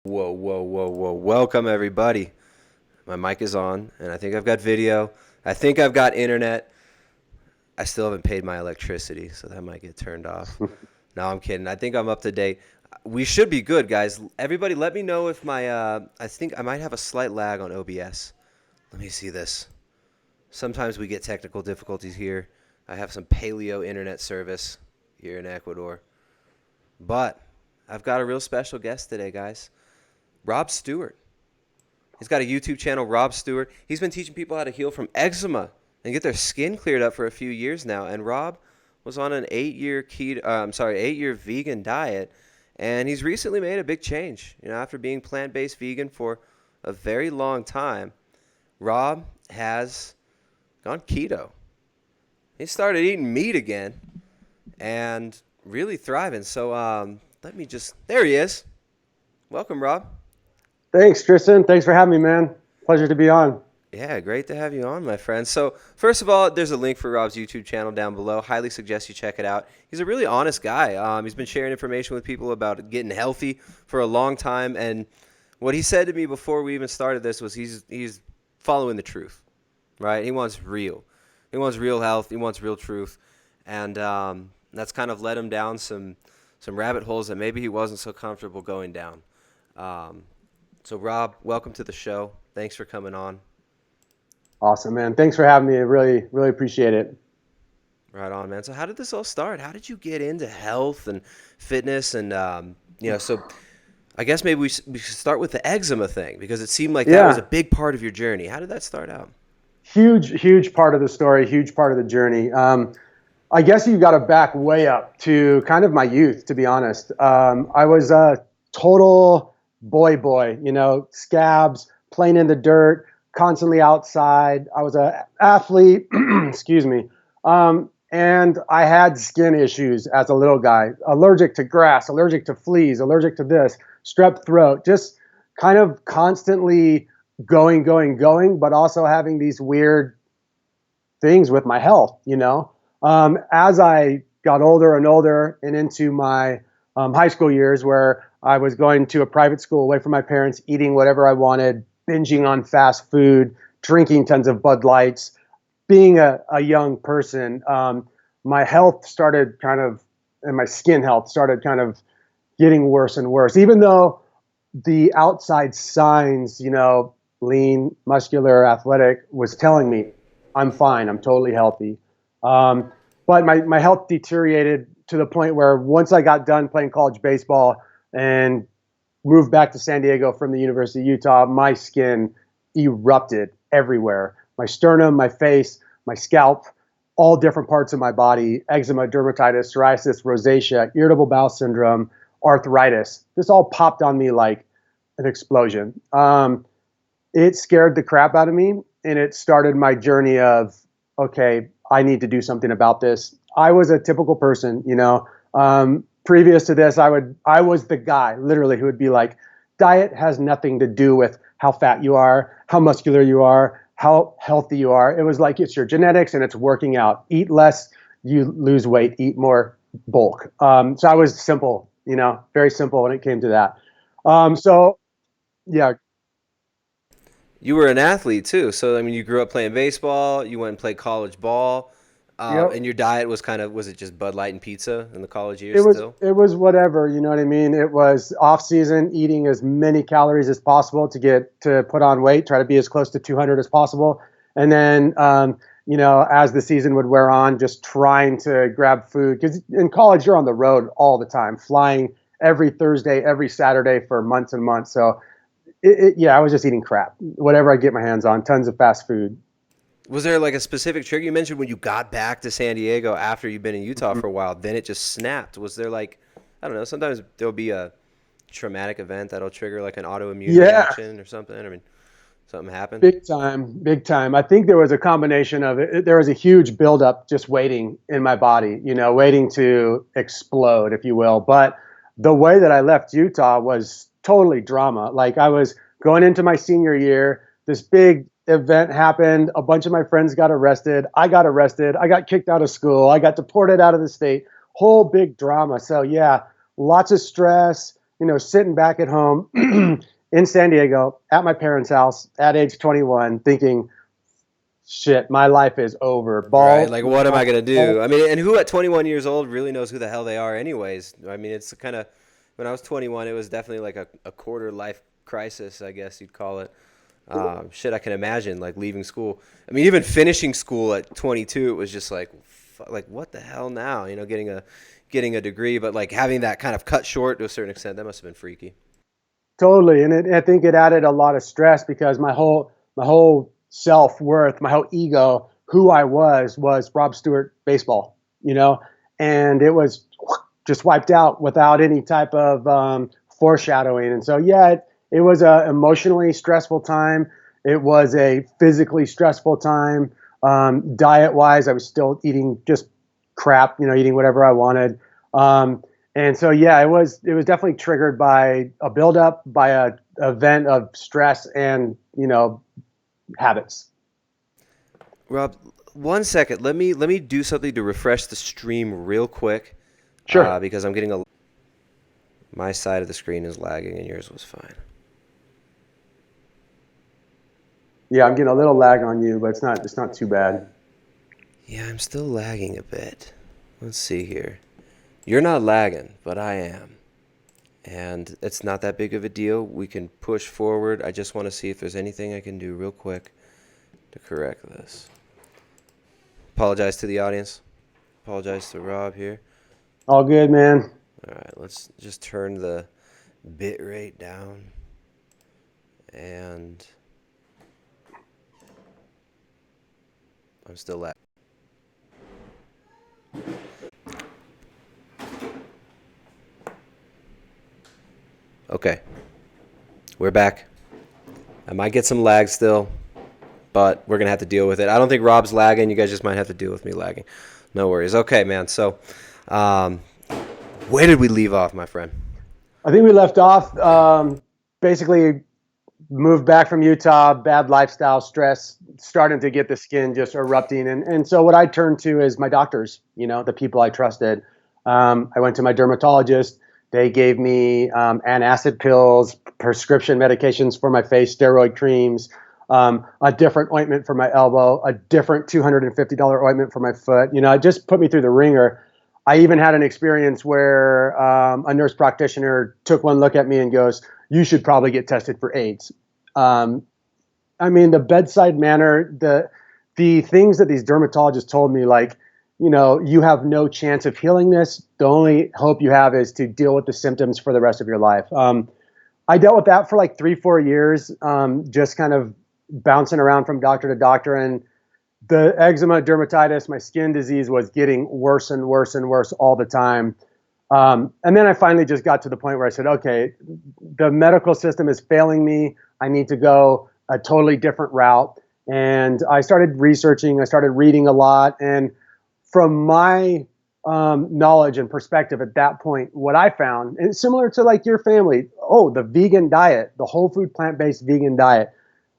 Whoa, whoa, whoa, whoa. Welcome, everybody. My mic is on, and I think I've got video. I think I've got internet. I still haven't paid my electricity, so that might get turned off. No, I'm kidding. I think I'm up to date. We should be good, guys. Everybody, let me know if I think I might have a slight lag on OBS. Let me see this. Sometimes we get technical difficulties here. I have some paleo internet service here in Ecuador. But I've got a real special guest today, guys. Rob Stewart. He's got a YouTube channel, Rob Stewart. He's been teaching people how to heal from eczema and get their skin cleared up for a few years now. And Rob was on an 8-year vegan diet, and he's recently made a big change. After being plant-based vegan for a very long time, Rob has gone keto. He started eating meat again and really thriving. So there he is. Welcome, Rob. Thanks, Tristan. Thanks for having me, man. Pleasure to be on. Yeah, great to have you on, my friend. So, first of all, there's a link for Rob's YouTube channel down below. Highly suggest you check it out. He's a really honest guy. He's been sharing information with people about getting healthy for a long time. And what he said to me before we even started this was he's following the truth, right? He wants real. He wants real health. He wants real truth. And that's kind of led him down some rabbit holes that maybe he wasn't so comfortable going down. So, Rob, welcome to the show. Thanks for coming on. Awesome, man. Thanks for having me. I really, really appreciate it. Right on, man. So how did this all start? How did you get into health and fitness? And, so I guess maybe we should start with the eczema thing, because it seemed like that was a big part of your journey. How did that start out? Huge part of the story, huge part of the journey. I guess you've got to back way up to kind of my youth, to be honest. I was a total boy, scabs, playing in the dirt, constantly outside. I was an athlete, excuse me. And I had skin issues as a little guy, allergic to grass, allergic to fleas, allergic to this, strep throat, just kind of constantly going, but also having these weird things with my health, As I got older and older and into my high school years, where I was going to a private school away from my parents, eating whatever I wanted, binging on fast food, drinking tons of Bud Lights. Being a young person, my health started and my skin health started kind of getting worse and worse. Even though the outside signs, lean, muscular, athletic, was telling me I'm fine, I'm totally healthy. But my health deteriorated to the point where once I got done playing college baseball and moved back to San Diego from the University of Utah, my skin erupted everywhere. My sternum, my face, my scalp, all different parts of my body: eczema, dermatitis, psoriasis, rosacea, irritable bowel syndrome, arthritis. This all popped on me like an explosion. It scared the crap out of me, and it started my journey of, okay, I need to do something about this. I was a typical person, previous to this, I was the guy literally who would be like, diet has nothing to do with how fat you are, how muscular you are, how healthy you are. It was like, it's your genetics and it's working out. Eat less, you lose weight. Eat more, bulk. So I was simple, very simple when it came to that. So yeah. You were an athlete too. So, you grew up playing baseball, you went and played college ball, Yep. and your diet was it just Bud Light and pizza in the college It years was still? it was whatever, you know what I mean? It was off season, eating as many calories as possible to put on weight, try to be as close to 200 as possible. And then as the season would wear on, just trying to grab food, because in college you're on the road all the time, flying every Thursday, every Saturday for months and months. So I was just eating crap, whatever I get my hands on, tons of fast food. Was there like a specific trigger? You mentioned when you got back to San Diego after you've been in Utah Mhm. for a while, then it just snapped. Was there like, I don't know, sometimes there'll be a traumatic event that'll trigger like an autoimmune Yeah. reaction or something. Something happened. Big time, big time. I think there was a combination of it. There was a huge buildup just waiting in my body, waiting to explode, if you will. But the way that I left Utah was totally drama. Like, I was going into my senior year, this big event happened. A bunch of my friends got arrested. I got arrested. I got kicked out of school. I got deported out of the state. Whole big drama. So yeah, lots of stress, sitting back at home in San Diego at my parents' house at age 21, thinking, shit, my life is over. Right. Like, what am I going to do? I mean, and who at 21 years old really knows who the hell they are anyways? I mean, it's kind of, when I was 21, it was definitely like a quarter life crisis, I guess you'd call it. Shit, I can imagine like leaving school. I mean, even finishing school at 22, it was just like what the hell now? Getting a degree, but like having that kind of cut short to a certain extent, that must have been freaky. Totally, and I think it added a lot of stress because my whole self-worth, my whole ego, who I was Rob Stewart baseball, and it was just wiped out without any type of foreshadowing. And so, yeah, it was a emotionally stressful time. It was a physically stressful time. Diet-wise, I was still eating just crap, eating whatever I wanted. And so, yeah, it was definitely triggered by a buildup, by a event of stress and, habits. Rob, 1 second. Let me do something to refresh the stream real quick. Sure. Because I'm getting my side of the screen is lagging and yours was fine. Yeah, I'm getting a little lag on you, but it's not too bad. Yeah, I'm still lagging a bit. Let's see here. You're not lagging, but I am. And it's not that big of a deal. We can push forward. I just want to see if there's anything I can do real quick to correct this. Apologize to the audience. Apologize to Rob here. All good, man. All right, let's just turn the bit rate down. And I'm still lagging. Okay, we're back. I might get some lag still, but we're going to have to deal with it. I don't think Rob's lagging. You guys just might have to deal with me lagging. No worries. Okay, man. So where did we leave off, my friend? I think we left off basically moved back from Utah, bad lifestyle, stress, starting to get the skin just erupting. And so what I turned to is my doctors, the people I trusted. I went to my dermatologist. They gave me antacid pills, prescription medications for my face, steroid creams, a different ointment for my elbow, a different $250 ointment for my foot. It just put me through the ringer. I even had an experience where a nurse practitioner took one look at me and goes, "You should probably get tested for AIDS." I mean, the bedside manner, the things that these dermatologists told me, like, you have no chance of healing this. The only hope you have is to deal with the symptoms for the rest of your life. I dealt with that for like 3-4 years, just kind of bouncing around from doctor to doctor. And the eczema, dermatitis, my skin disease was getting worse and worse and worse all the time. And then I finally just got to the point where I said, okay, the medical system is failing me. I need to go a totally different route. And I started researching, I started reading a lot. And from my knowledge and perspective at that point, what I found, and it's similar to like your family, the vegan diet, the whole food, plant-based vegan diet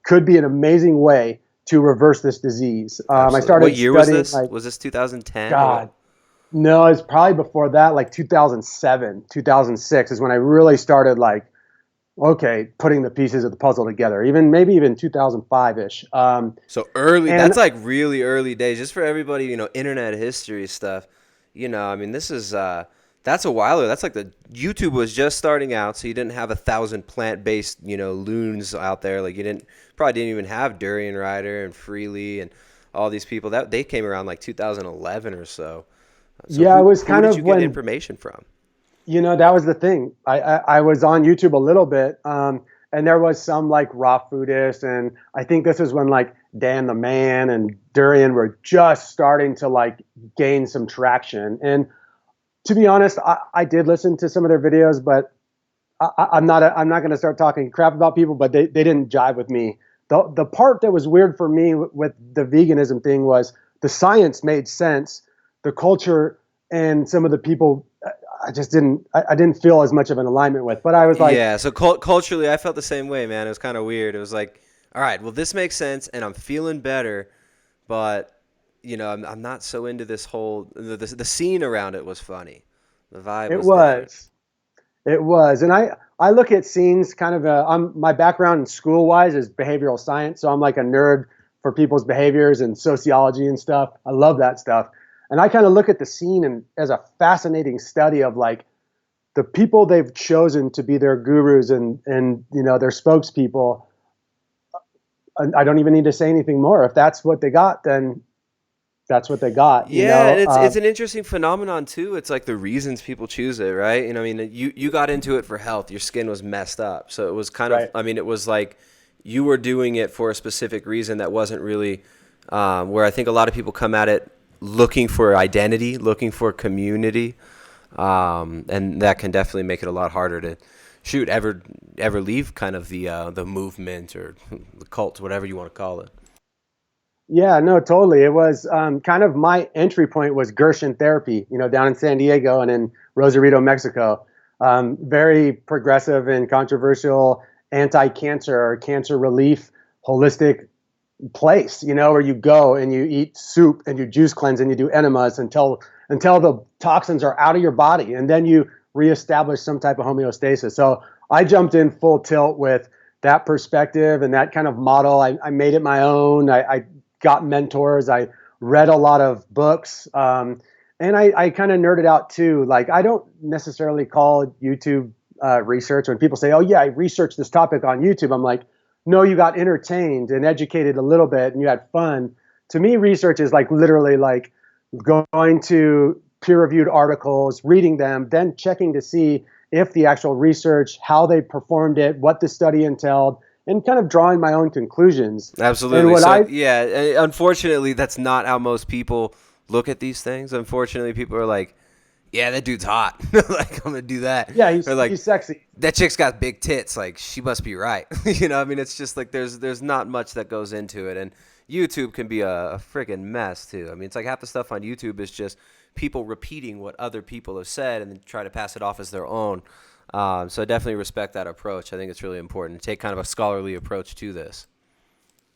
could be an amazing way to reverse this disease. I started What year was studying, this? Was this 2010? God, no, it's probably before that, like 2007, 2006 is when I really started like, okay, putting the pieces of the puzzle together, maybe even 2005-ish. So early, that's like really early days. Just for everybody, internet history stuff. I mean, this is, that's a while ago. That's like YouTube was just starting out, so you didn't have 1,000 plant-based, loons out there. Like probably didn't even have Durian Rider and Freely and all these people. That they came around like 2011 or so. Yeah, it was kind who of did you when get information from? that was the thing. I was on YouTube a little bit, and there was some like raw foodists, and I think this is when like Dan the Man and Durian were just starting to like gain some traction. And to be honest, I did listen to some of their videos, but I'm not going to start talking crap about people, but they didn't jive with me. The part that was weird for me with the veganism thing was the science made sense, the culture and some of the people I just didn't I didn't feel as much of an alignment with. But I was like, yeah. So culturally, I felt the same way, man. It was kind of weird. It was like, all right, well, this makes sense, and I'm feeling better, but I'm not so into this whole the scene around it was funny. The vibe it was different. was. It was, and I look at scenes kind of. My background school wise is behavioral science, so I'm like a nerd for people's behaviors and sociology and stuff. I love that stuff, and I kind of look at the scene and as a fascinating study of like the people they've chosen to be their gurus and their spokespeople. I don't even need to say anything more. If that's what they got, then that's what they got. Yeah, and it's an interesting phenomenon too. It's like the reasons people choose it, right? I mean, you got into it for health. Your skin was messed up, so it was kind of. Right. I mean, it was like you were doing it for a specific reason that wasn't really where I think a lot of people come at it looking for identity, looking for community, and that can definitely make it a lot harder to ever leave kind of the movement or the cult, whatever you want to call it. Yeah, no, totally. It was kind of my entry point was Gershon therapy, down in San Diego and in Rosarito, Mexico. Very progressive and controversial anti-cancer or cancer relief holistic place, where you go and you eat soup and you juice cleanse and you do enemas until the toxins are out of your body, and then you reestablish some type of homeostasis. So I jumped in full tilt with that perspective and that kind of model. I made it my own. I got mentors. I read a lot of books. And I kind of nerded out too. Like, I don't necessarily call YouTube research. When people say, oh yeah, I researched this topic on YouTube, I'm like, no, you got entertained and educated a little bit and you had fun. To me, research is like literally like going to peer-reviewed articles, reading them, then checking to see if the actual research, how they performed it, what the study entailed, and kind of drawing my own conclusions. Absolutely. So yeah, unfortunately, that's not how most people look at these things. Unfortunately, people are like, yeah, that dude's hot. Like, I'm gonna do that. Yeah, Or like, he's sexy. that chick's got big tits. Like, she must be right. I mean, it's just like there's not much that goes into it, and YouTube can be a friggin' mess too. I mean, it's like half the stuff on YouTube is just people repeating what other people have said and then try to pass it off as their own. So I definitely respect that approach. I think it's really important to take kind of a scholarly approach to this.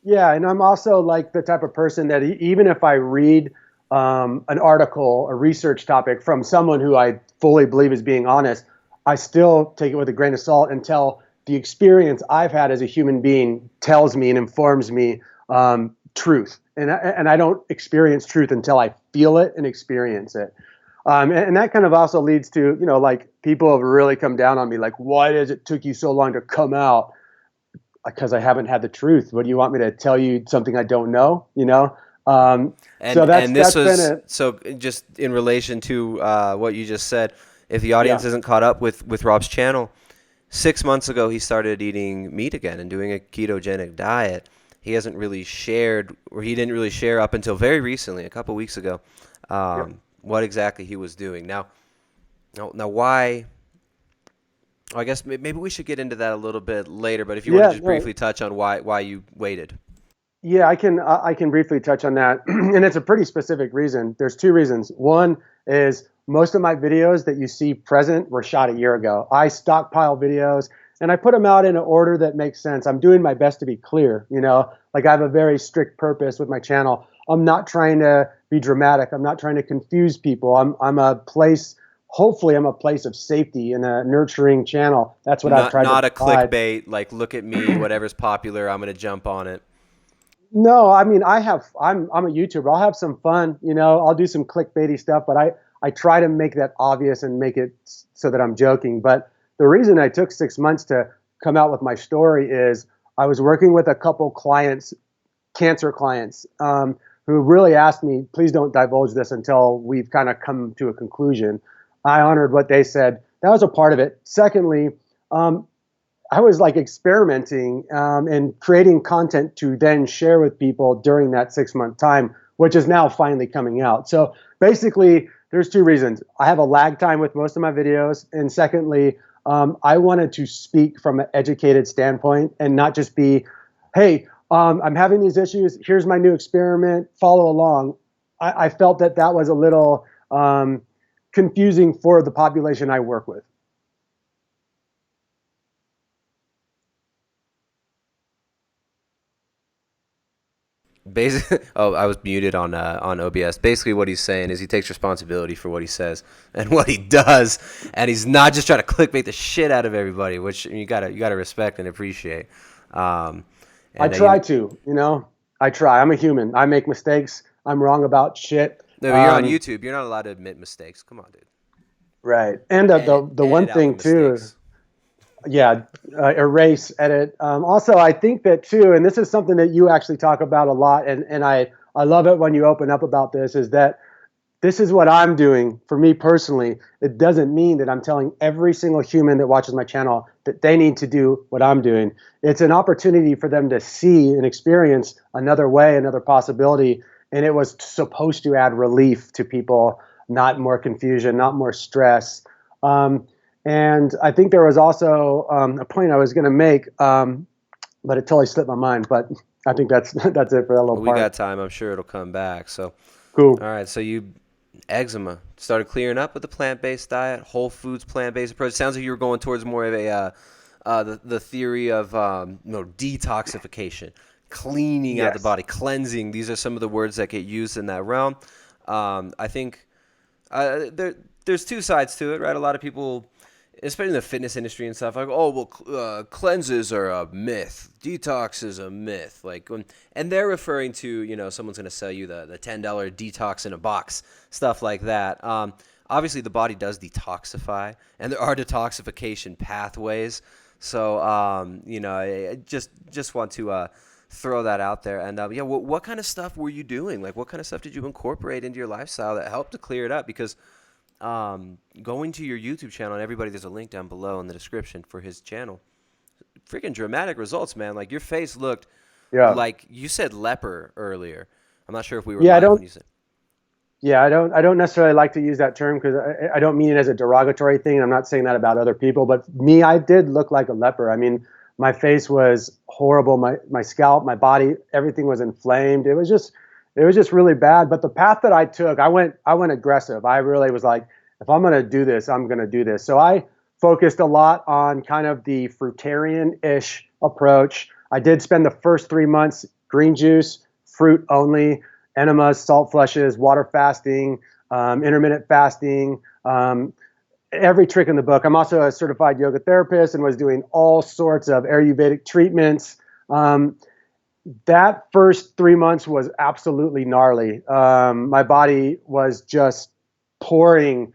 Yeah, and I'm also like the type of person that even if I read an article, a research topic from someone who I fully believe is being honest, I still take it with a grain of salt until the experience I've had as a human being tells me and informs me truth. And I don't experience truth until I feel it and experience it. And that kind of also leads to, like, people have really come down on me, like, why does it took you so long to come out? Because I haven't had the truth. What do you want me to tell you something I don't know? So that's been it. So just in relation to what you just said, if the audience Yeah. isn't caught up with Rob's channel, 6 months ago he started eating meat again and doing a ketogenic diet. He hasn't really shared, or he didn't really share up until very recently, a couple weeks ago, Yep. what exactly he was doing. Now why? I guess maybe we should get into that a little bit later. But if you want to Yeah. just No. briefly touch on why you waited. Yeah, I can briefly touch on that, and it's a pretty specific reason. There's two reasons. One is most of my videos that you see present were shot a year ago. I stockpile videos and I put them out in an order that makes sense. I'm doing my best to be clear, like I have a very strict purpose with my channel. I'm not trying to be dramatic. I'm not trying to confuse people. Hopefully I'm a place of safety and a nurturing channel. That's what I've tried to Not a provide. clickbait, like look at me, whatever's popular, I'm gonna jump on it. No, I mean, I'm a YouTuber. I'll have some fun, I'll do some clickbaity stuff, but I try to make that obvious and make it so that I'm joking. But the reason I took 6 months to come out with my story is I was working with a couple clients, cancer clients, who really asked me, please don't divulge this until we've kind of come to a conclusion. I honored what they said. That was a part of it. Secondly, I was like experimenting and creating content to then share with people during that 6 month time, which is now finally coming out. So basically, there's two reasons. I have a lag time with most of my videos. And secondly, I wanted to speak from an educated standpoint and not just be, hey, I'm having these issues. Here's my new experiment. Follow along. I felt that was a little confusing for the population I work with. Basically, oh, I was muted on OBS. Basically, what he's saying is he takes responsibility for what he says and what he does, and he's not just trying to clickbait the shit out of everybody, which you gotta respect and appreciate. Um, I and try to, I try. I'm a human. I make mistakes. I'm wrong about shit. no, you're on YouTube. You're not allowed to admit mistakes. Come on, dude. Right. And the one Edit out the thing too, mistakes. yeah, erase, edit. Also, I think that too, and this is something that you actually talk about a lot, and I love it when you open up about this, is that this is what I'm doing for me personally. It doesn't mean that I'm telling every single human that watches my channel that they need to do what I'm doing. It's an opportunity for them to see and experience another way, another possibility. And it was supposed to add relief to people, not more confusion, not more stress. And I think there was also a point I was going to make, but it totally slipped my mind. But I think that's that's it for that little But we part. got time. I'm sure it'll come back. So, Cool. all right. So you eczema started clearing up with the plant-based diet, whole foods, plant-based approach. Sounds like you were going towards more of a the theory of detoxification, cleaning out the Yes. body, cleansing. These are some of the words that get used in that realm. I think there's two sides to it, right? A lot of people, especially in the fitness industry and stuff, like, oh, well, cleanses are a myth, detox is a myth, and they're referring to, someone's going to sell you the $10 detox in a box, stuff like that. Obviously, the body does detoxify, and there are detoxification pathways. So, I just want to throw that out there. And yeah, what kind of stuff were you doing? Like, what kind of stuff did you incorporate into your lifestyle that helped to clear it up? Because going to your YouTube channel, and everybody, there's a link down below in the description for his channel. Freaking dramatic results, man. Like, your face looked Yeah. like you said leper earlier. I'm not sure if we were Yeah, I live don't. when you said. Yeah, I don't necessarily like to use that term because I don't mean it as a derogatory thing. I'm not saying that about other people, but me, I did look like a leper. I mean, my face was horrible. My scalp, my body, everything was inflamed. It was just really bad. But the path that I took, I went aggressive. I really was like, if I'm gonna do this, I'm gonna do this. So I focused a lot on kind of the fruitarian-ish approach. I did spend the first 3 months green juice, fruit only, enemas, salt flushes, water fasting, intermittent fasting, every trick in the book. I'm also a certified yoga therapist and was doing all sorts of Ayurvedic treatments. That first 3 months was absolutely gnarly. My body was just pouring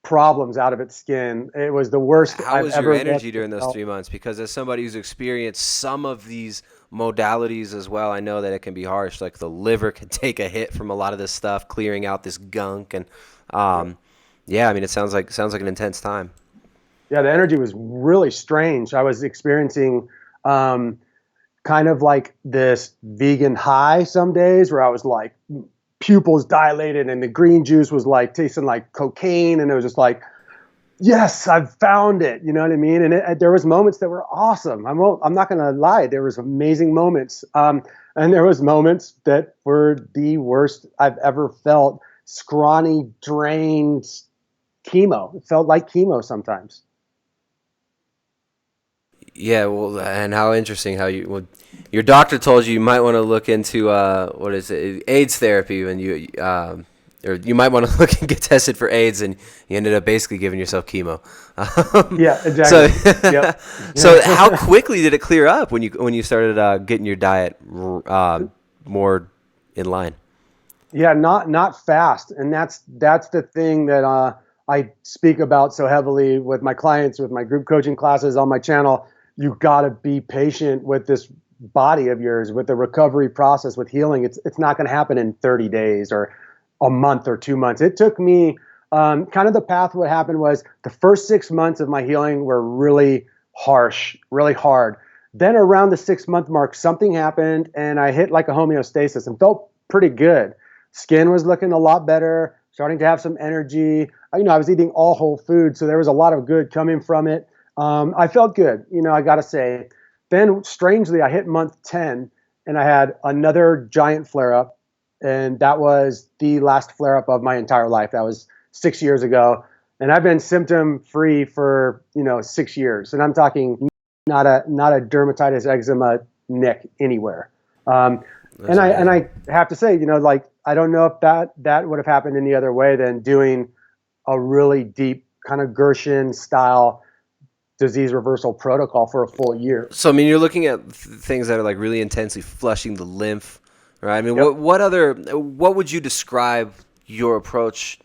problems out of its skin. It was the worst How I've was your ever energy looked or during those felt. 3 months? Because as somebody who's experienced some of these modalities as well, I know that it can be harsh. Like, the liver can take a hit from a lot of this stuff, clearing out this gunk, and Yeah. yeah, I mean, it sounds like an intense time. Yeah, the energy was really strange. I was experiencing um, kind of like this vegan high some days where I was like pupils dilated and the green juice was like tasting like cocaine, and it was just like, yes, I've found it. You know what I mean? And there was moments that were awesome. I'm not going to lie. There was amazing moments. And there was moments that were the worst I've ever felt. Scrawny, drained chemo. It felt like chemo sometimes. Yeah, well, and how interesting how your doctor told you might want to look into what is it, AIDS therapy, when or you might want to look and get tested for AIDS, and you ended up basically giving yourself chemo. Yeah, So, exactly. Yep. so how quickly did it clear up when you started getting your diet more in line? Yeah, not fast, and that's the thing that I speak about so heavily with my clients, with my group coaching classes on my channel. You got to be patient with this body of yours, with the recovery process, with healing. It's not going to happen in 30 days or a month or 2 months. It took me kind of the path. What happened was the first 6 months of my healing were really harsh, really hard. Then around the 6 month mark, something happened, and I hit like a homeostasis and felt pretty good. Skin was looking a lot better, starting to have some energy. I was eating all whole food, so there was a lot of good coming from it. I felt good, I got to say. Then, strangely, I hit month 10 and I had another giant flare up. And that was the last flare up of my entire life. That was 6 years ago. And I've been symptom free for, 6 years. And I'm talking not a dermatitis, eczema, nick anywhere. Um, That's And amazing. I have to say, like, I don't know if that would have happened any other way than doing a really deep kind of Gershon style disease reversal protocol for a full year. So I mean, you're looking at things that are like really intensely flushing the lymph, right? I mean, Yep. what would you describe your approach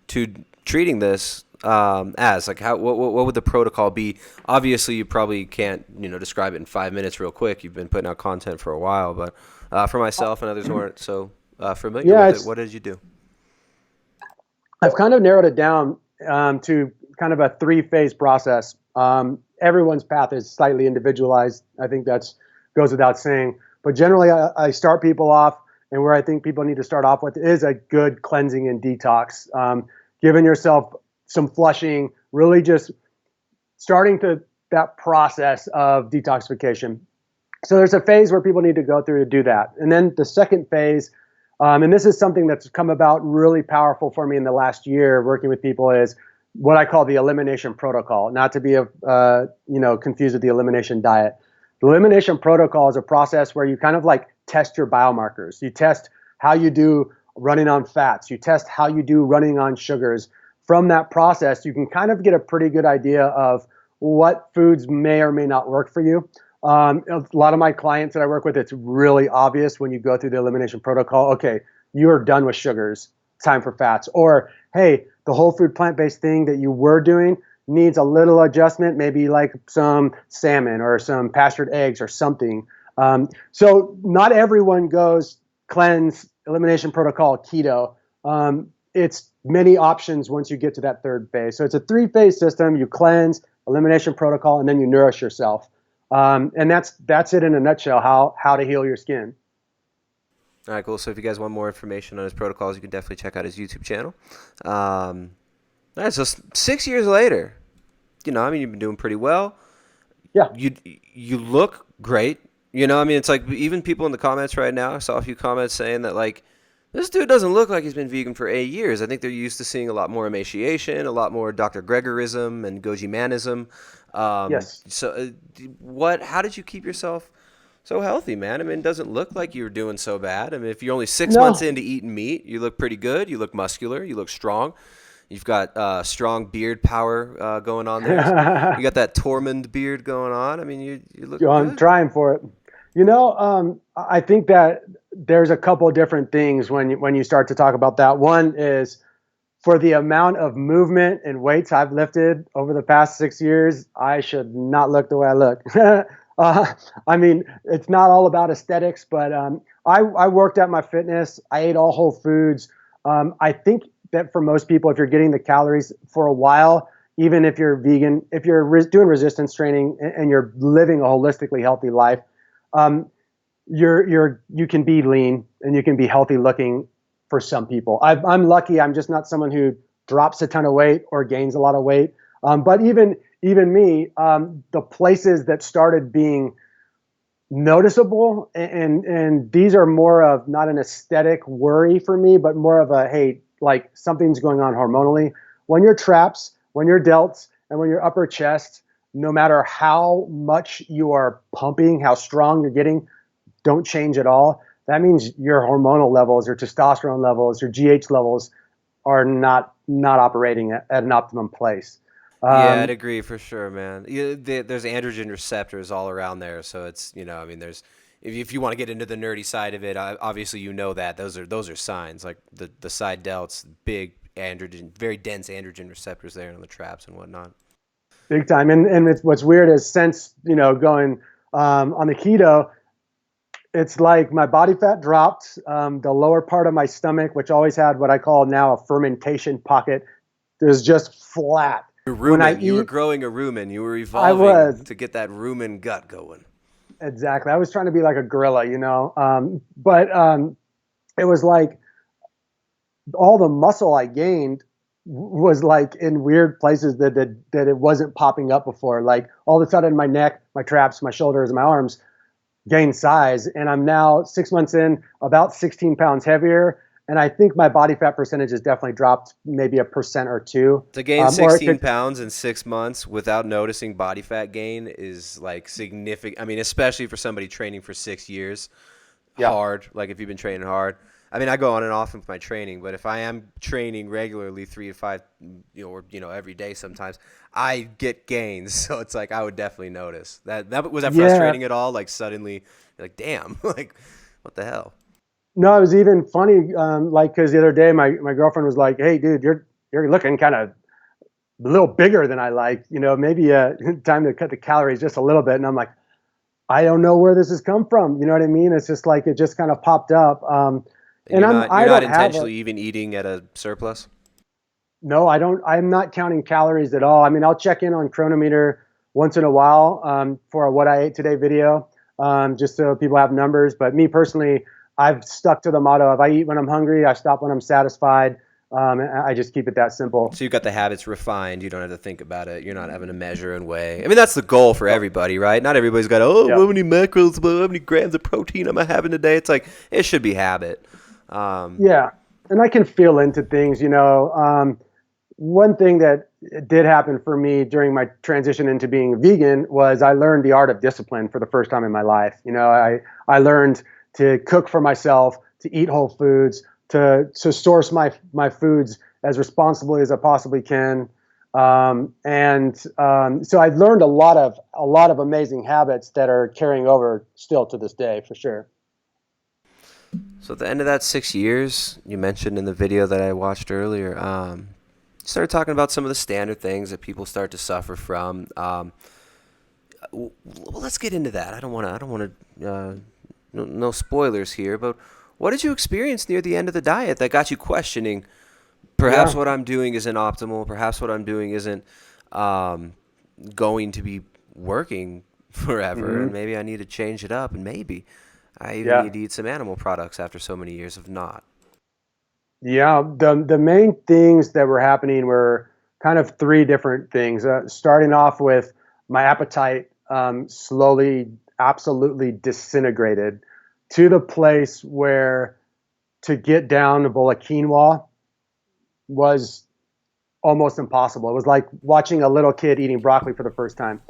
to treating this as? Like, what would the protocol be? Obviously, you probably can't describe it in 5 minutes real quick. You've been putting out content for a while, but for myself and others who aren't so familiar Yeah, with it, it's what did you do? I've kind of narrowed it down to kind of a three-phase process. Everyone's path is slightly individualized. I think that's goes without saying. But generally, I start people off, and where I think people need to start off with is a good cleansing and detox. Giving yourself some flushing, really just starting to that process of detoxification. So there's a phase where people need to go through to do that. And then the second phase, and this is something that's come about really powerful for me in the last year working with people, is what I call the elimination protocol, not to be confused with the elimination diet. The elimination protocol is a process where you kind of like test your biomarkers. You test how you do running on fats. You test how you do running on sugars. From that process, you can kind of get a pretty good idea of what foods may or may not work for you. A lot of my clients that I work with, it's really obvious when you go through the elimination protocol. Okay, you are done with sugars. Time for fats. Or, hey, the whole food plant-based thing that you were doing needs a little adjustment, maybe like some salmon or some pastured eggs or something. So not everyone goes cleanse, elimination protocol, keto. It's many options once you get to that third phase. So it's a three-phase system. You cleanse, elimination protocol, and then you nourish yourself. And that's it in a nutshell, how to heal your skin. All right, cool. So if you guys want more information on his protocols, you can definitely check out his YouTube channel. All right, so 6 years later, I mean, you've been doing pretty well. Yeah. You look great. I mean, it's like even people in the comments right now. I saw a few comments saying that like this dude doesn't look like he's been vegan for 8 years. I think they're used to seeing a lot more emaciation, a lot more Dr. Gregorism and Goji Manism. Yes. How did you keep yourself so healthy, man? I mean, it doesn't look like you were doing so bad. I mean, if you're only 6 months No. into eating meat, you look pretty good. You look muscular. You look strong. You've got strong beard power going on there. You got that Tormund beard going on. I mean, you look I'm good. trying for it. I think that there's a couple of different things when you start to talk about that. One is for the amount of movement and weights I've lifted over the past 6 years, I should not look the way I look. I mean, it's not all about aesthetics, but I worked at my fitness. I ate all whole foods. I think that for most people, if you're getting the calories for a while, even if you're vegan, if you're doing resistance training and you're living a holistically healthy life, um, you can be lean and you can be healthy looking for some people. I'm lucky. I'm just not someone who drops a ton of weight or gains a lot of weight. But even me, the places that started being noticeable, and these are more of not an aesthetic worry for me, but more of a, hey, like something's going on hormonally. When your traps, when your delts, and when your upper chest, no matter how much you are pumping, how strong you're getting, don't change at all. That means your hormonal levels, your testosterone levels, your GH levels are not operating at an optimum place. Yeah, I'd Um, agree for sure, man. There's androgen receptors all around there, so it's I mean, there's if you want to get into the nerdy side of it, obviously that those are signs like the side delts, big androgen, very dense androgen receptors there on the traps and whatnot. Big time. And what's weird is since going on the keto, it's like my body fat dropped. The lower part of my stomach, which always had what I call now a fermentation pocket, is just flat. When I You were eat, growing a rumen. You were I evolving was to get that rumen gut going. exactly. I was trying to be like a gorilla, but it was like all the muscle I gained was like in weird places that it wasn't popping up before. Like all of a sudden, my neck, my traps, my shoulders, and my arms gained size, and I'm now 6 months in, about 16 pounds heavier. And I think my body fat percentage has definitely dropped maybe a percent or two. To gain Or it 16 could, pounds in 6 months without noticing body fat gain is like significant. I mean, especially for somebody training for 6 years. Yeah. hard, like if you've been training hard. I mean, I go on and off with my training, but if I am training regularly 3 to 5, or every day sometimes, I get gains. So it's like I would definitely notice that. That was that Yeah. frustrating at all? Like suddenly, like damn, like what the hell? No, it was even funny. Like, cause the other day my girlfriend was like, "Hey, dude, you're looking kind of a little bigger than I like. Maybe time to cut the calories just a little bit." And I'm like, I don't know where this has come from. You know what I mean? It's just like it just kind of popped up. And And you're I not don't have a intentionally even eating at a surplus. no, I don't. I'm not counting calories at all. I mean, I'll check in on Chronometer once in a while for a what I ate today video, just so people have numbers. But me personally, I've stuck to the motto of I eat when I'm hungry, I stop when I'm satisfied. And I just keep it that simple. So you've got the habits refined. You don't have to think about it. You're not having to measure and weigh. I mean, that's the goal for Yep. everybody, right? Not everybody's got, oh, Yep. how many macros, how many grams of protein am I having today? It's like, it should be habit. Yeah, and I can feel into things. One thing that did happen for me during my transition into being vegan was I learned the art of discipline for the first time in my life. I learned to cook for myself, to eat whole foods, to source my foods as responsibly as I possibly can. So I've learned a lot of amazing habits that are carrying over still to this day, for sure. So at the end of that 6 years, you mentioned in the video that I watched earlier, you started talking about some of the standard things that people start to suffer from. Well, let's get into that. I don't want to, no spoilers here, but what did you experience near the end of the diet that got you questioning? Perhaps Yeah. what I'm doing isn't optimal. Perhaps what I'm doing isn't um, going to be working forever, and Hmm. maybe I need to change it up, and maybe I even Yeah. need to eat some animal products after so many years of not. Yeah, the main things that were happening were kind of three different things. Starting off with my appetite slowly, absolutely disintegrated to the place where to get down a bowl of quinoa was almost impossible. It was like watching a little kid eating broccoli for the first time.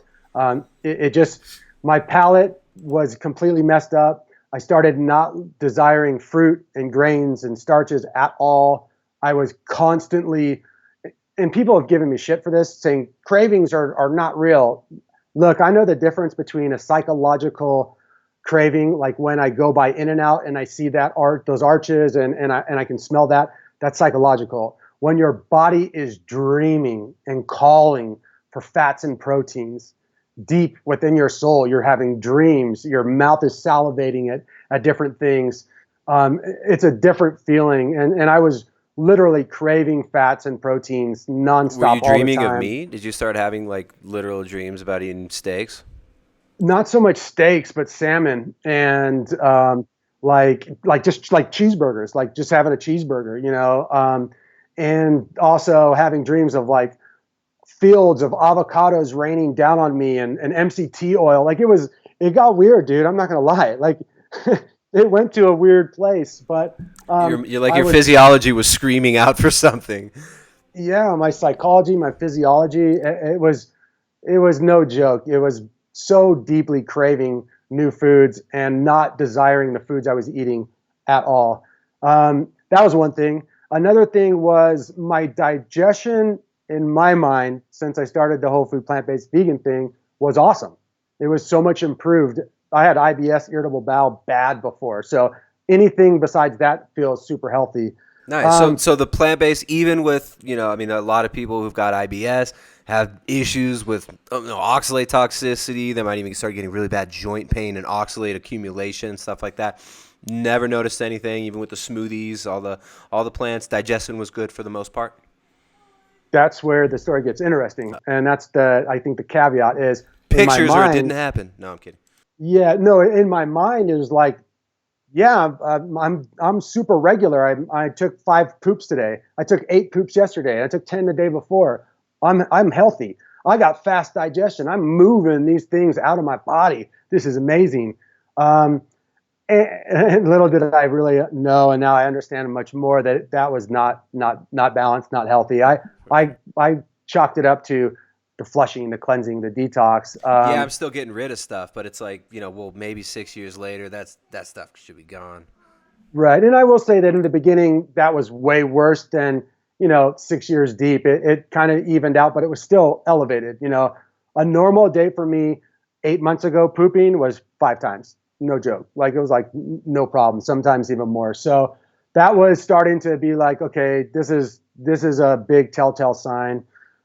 It just, my palate was completely messed up. I started not desiring fruit and grains and starches at all. I was constantly, and people have given me shit for this, saying cravings are not real. Look, I know the difference between a psychological craving, like when I go by In and Out and I see that art, those arches, and I can smell that. That's psychological. When your body is dreaming and calling for fats and proteins, deep within your soul, you're having dreams. Your mouth is salivating at different things. It's a different feeling, and I was literally craving fats and proteins Were nonstop you all the dreaming of time. me? Did you start having like literal dreams about eating steaks? Not so much steaks, but salmon and like just like cheeseburgers, like just having a cheeseburger, and also having dreams of like fields of avocados raining down on me and MCT oil. Like it got weird, dude. I'm not gonna lie. Like it went to a weird place, but You're like I your was, physiology was screaming out for something. yeah, my psychology, my physiology, it was no joke. It was so deeply craving new foods and not desiring the foods I was eating at all. That was one thing. Another thing was my digestion, in my mind, since I started the whole food plant based vegan thing, was awesome. It was so much improved. I had IBS, irritable bowel, bad before. So anything besides that feels super healthy. Nice. So, Um, so the plant based, even with I mean, a lot of people who've got IBS have issues with oxalate toxicity. They might even start getting really bad joint pain and oxalate accumulation, stuff like that. Never noticed anything, even with the smoothies, all the plants. Digestion was good for the most part. that's where the story gets interesting, and that's I think the caveat is in my Pictures or it didn't mind. happen. No, I'm kidding. Yeah, no, in my mind it was like, yeah, I'm super regular. I took 5 poops today. I took 8 poops yesterday. I took 10 the day before. I'm healthy. I got fast digestion. I'm moving these things out of my body. This is amazing. Um, and little did I really know, and now I understand much more that that was not balanced, not healthy. I chalked it up to the flushing, the cleansing, the detox. Yeah, I'm still getting rid of stuff, but it's like, well, maybe 6 years later, that stuff should be gone. Right. And I will say that in the beginning, that was way worse than, 6 years deep. It kind of evened out, but it was still elevated. A normal day for me 8 months ago, pooping was 5 times. No joke. Like it was like no problem, sometimes even more. So that was starting to be like, okay, this is a big telltale sign.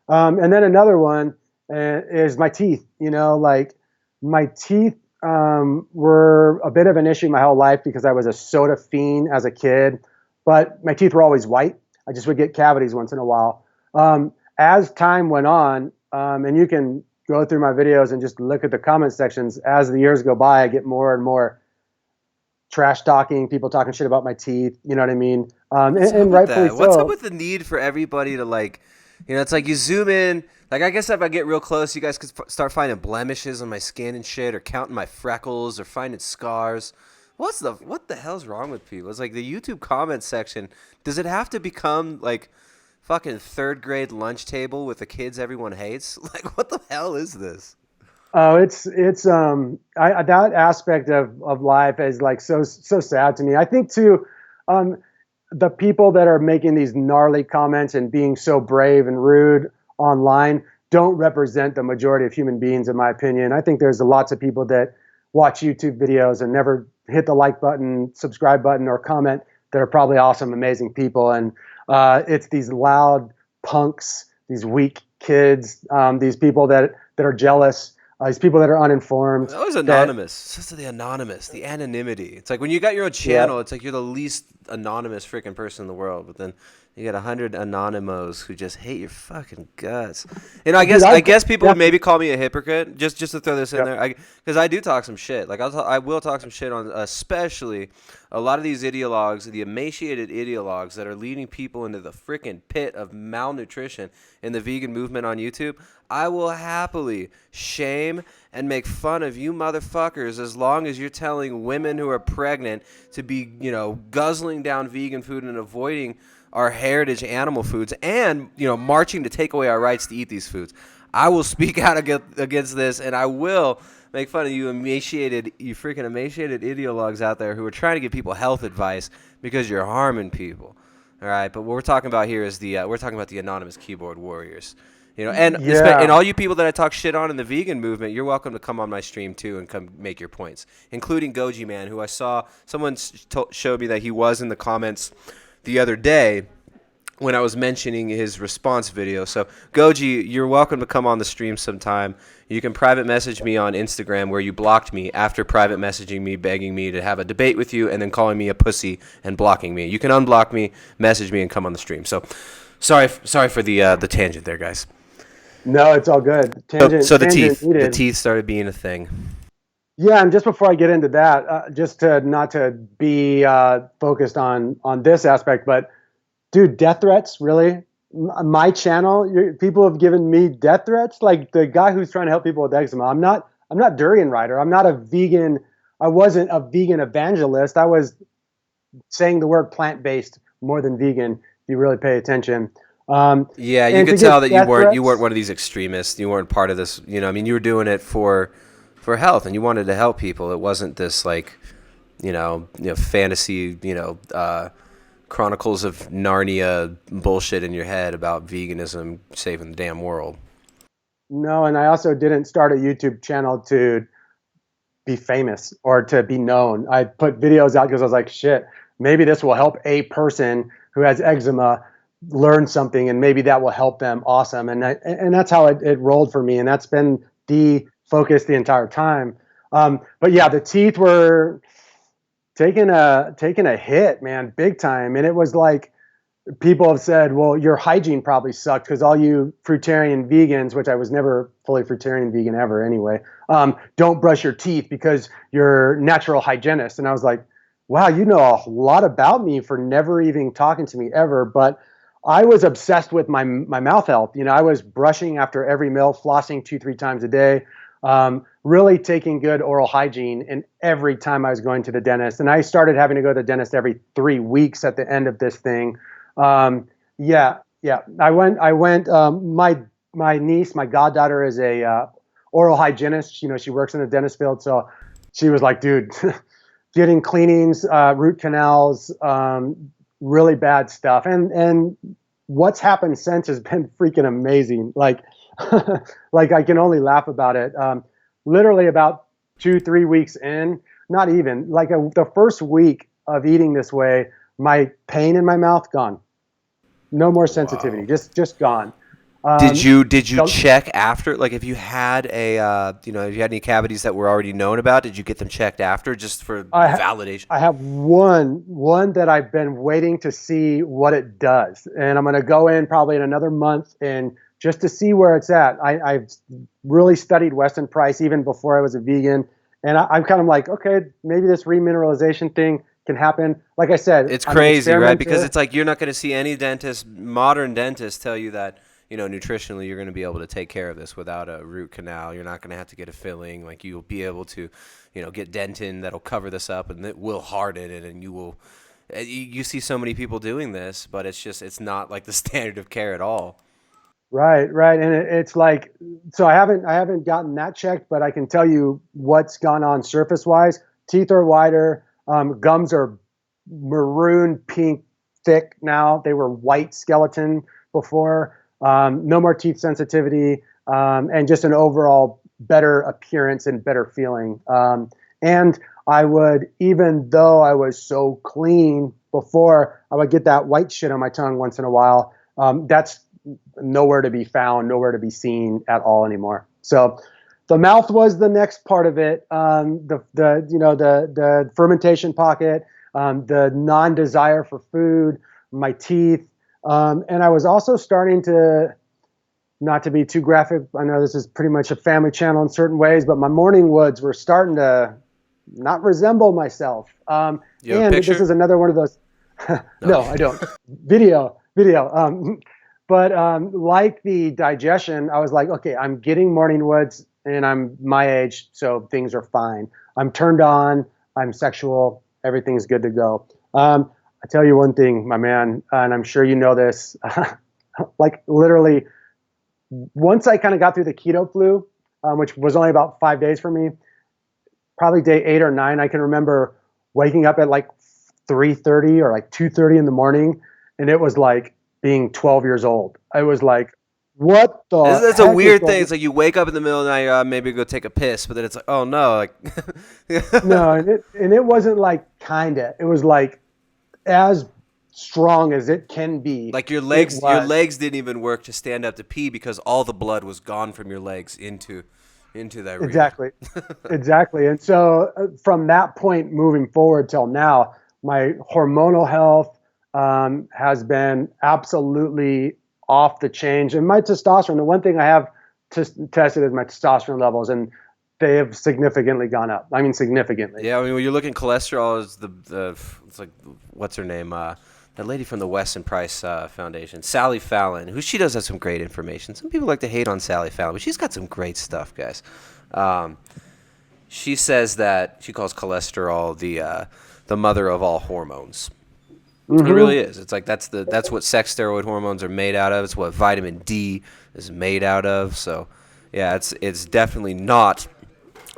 And then another one is my teeth. Like my teeth were a bit of an issue my whole life because I was a soda fiend as a kid, but my teeth were always white. I just would get cavities once in a while. As time went on, and you can go through my videos and just look at the comment sections, as the years go by, I get more and more trash talking, people talking shit about my teeth. You know what I mean? And rightfully so. What's up with the need for everybody to like, it's like you zoom in. Like, I guess if I get real close, you guys could start finding blemishes on my skin and shit, or counting my freckles, or finding scars. What the hell's wrong with people? It's like the YouTube comment section. Does it have to become like fucking third grade lunch table with the kids everyone hates? Like, what the hell is this? Oh, it's that aspect of life is like so sad to me. I think too, the people that are making these gnarly comments and being so brave and rude online don't represent the majority of human beings, in my opinion. I think there's lots of people that watch YouTube videos and never hit the like button, subscribe button, or comment that are probably awesome, amazing people. And it's these loud punks, these weak kids, these people that are jealous, these people that are uninformed. It's always anonymous. It's just the anonymous, the anonymity. It's like when you got your own channel, It's like you're the least anonymous freaking person in the world. But then you got 100 anonymous who just hate your fucking guts. I guess people would maybe call me a hypocrite, just to throw this in there, because I do talk some shit. Like I will talk some shit on, especially a lot of these ideologues, the emaciated ideologues that are leading people into the freaking pit of malnutrition in the vegan movement on YouTube. I will happily shame and make fun of you motherfuckers as long as you're telling women who are pregnant to be, guzzling down vegan food and avoiding our heritage animal foods and, marching to take away our rights to eat these foods. I will speak out against this, and I will make fun of you freaking emaciated ideologues out there who are trying to give people health advice because you're harming people. All right, but what we're talking about here is we're talking about the anonymous keyboard warriors. And all you people that I talk shit on in the vegan movement, you're welcome to come on my stream too and come make your points, including Goji Man, who I saw someone showed me that he was in the comments the other day when I was mentioning his response video. So Goji, you're welcome to come on the stream sometime. You can private message me on Instagram, where you blocked me after private messaging me, begging me to have a debate with you, and then calling me a pussy and blocking me. You can unblock me, message me, and come on the stream. So sorry for the tangent there, guys. No, it's all good. So the teeth started being a thing. Yeah, and just before I get into that, just not to be focused on this aspect, but dude, death threats, really? My channel, people have given me death threats. Like the guy who's trying to help people with eczema. I'm not durian rider. I'm not a vegan. I wasn't a vegan evangelist. I was saying the word plant-based more than vegan. If you really pay attention. Yeah, you could tell that you weren't one of these extremists. You weren't part of this. You were doing it for health, and you wanted to help people. It wasn't this like, fantasy, Chronicles of Narnia bullshit in your head about veganism saving the damn world. No, and I also didn't start a YouTube channel to be famous or to be known. I put videos out because I was like, shit, maybe this will help a person who has eczema learn something, and maybe that will help them. Awesome. And that's how it rolled for me. And that's been the focus the entire time. But yeah, the teeth were taking a hit, man, big time. And it was like, people have said, well, your hygiene probably sucked because all you fruitarian vegans, which I was never fully fruitarian vegan ever anyway, don't brush your teeth because you're natural hygienist. And I was like, wow, you know a lot about me for never even talking to me ever. But I was obsessed with my mouth health. I was brushing after every meal, flossing 2-3 times a day, really taking good oral hygiene. And every time I was going to the dentist, and I started having to go to the dentist every 3 weeks at the end of this thing. I went. my niece, my goddaughter, is a oral hygienist. You know, she works in the dentist field, so she was like, dude, getting cleanings, root canals, really bad stuff. And what's happened since has been freaking amazing. Like, like I can only laugh about it. Literally about 2-3 weeks in, not even like the first week of eating this way, my pain in my mouth gone. No more sensitivity, Wow. just gone. Did you The, check after? Like, if you had if you had any cavities that were already known about, did you get them checked after just for I validation? I have one that I've been waiting to see what it does, and I'm going to go in probably in another month and just to see where it's at. I've really studied Weston Price even before I was a vegan, and I'm kind of like, okay, maybe this remineralization thing can happen. Like I said, It's I'm an crazy, right? Because experimenter. it's like you're not going to see any dentist, modern dentist, tell you that nutritionally you're going to be able to take care of this without a root canal. You're not going to have to get a filling. Like, you'll be able to, get dentin that'll cover this up and it will harden it, and you will. You see so many people doing this, but it's not like the standard of care at all. Right, right, and it's like, so I haven't gotten that checked, but I can tell you what's gone on surface wise. Teeth are wider, gums are maroon pink thick now. They were white skeleton before. No more teeth sensitivity, and just an overall better appearance and better feeling. And I would, even though I was so clean before, I would get that white shit on my tongue once in a while. That's nowhere to be found, nowhere to be seen at all anymore. So the mouth was the next part of it. The fermentation pocket, the non-desire for food, my teeth, and I was also starting to, not to be too graphic, I know this is pretty much a family channel in certain ways, but my morning woods were starting to not resemble myself. You have a And this picture? is another one of those. No. No, I don't. Video. But like the digestion, I was like, okay, I'm getting morning woods and I'm my age, so things are fine. I'm turned on, I'm sexual, everything's good to go. I tell you one thing, my man, and I'm sure you know this, like literally, once I kind of got through the keto flu, which was only about 5 days for me, probably day 8 or 9, I can remember waking up at like 3:30 or like 2:30 in the morning, and it was like being 12 years old. I was like, what the That's a heck is weird thing. going? It's like you wake up in the middle of the night, maybe go take a piss, but then it's like, oh no, like, No, and it wasn't like kinda. It was like as strong as it can be. like your It legs, your was. legs didn't even work to stand up to pee because all the blood was gone from your legs into that region. Exactly. Exactly. And so from that point moving forward till now, my hormonal health has been absolutely off the change. And my testosterone, the one thing I have tested is my testosterone levels, and they have significantly gone up. I mean, significantly. Yeah, I mean, when you're looking cholesterol is it's like, what's her name? That lady from the Weston Price Foundation, Sally Fallon, who she does have some great information. Some people like to hate on Sally Fallon, but she's got some great stuff, guys. Um, she says that she calls cholesterol the mother of all hormones. It Hmm. really is. It's like that's what sex steroid hormones are made out of. It's what vitamin D is made out of. So, yeah, it's definitely not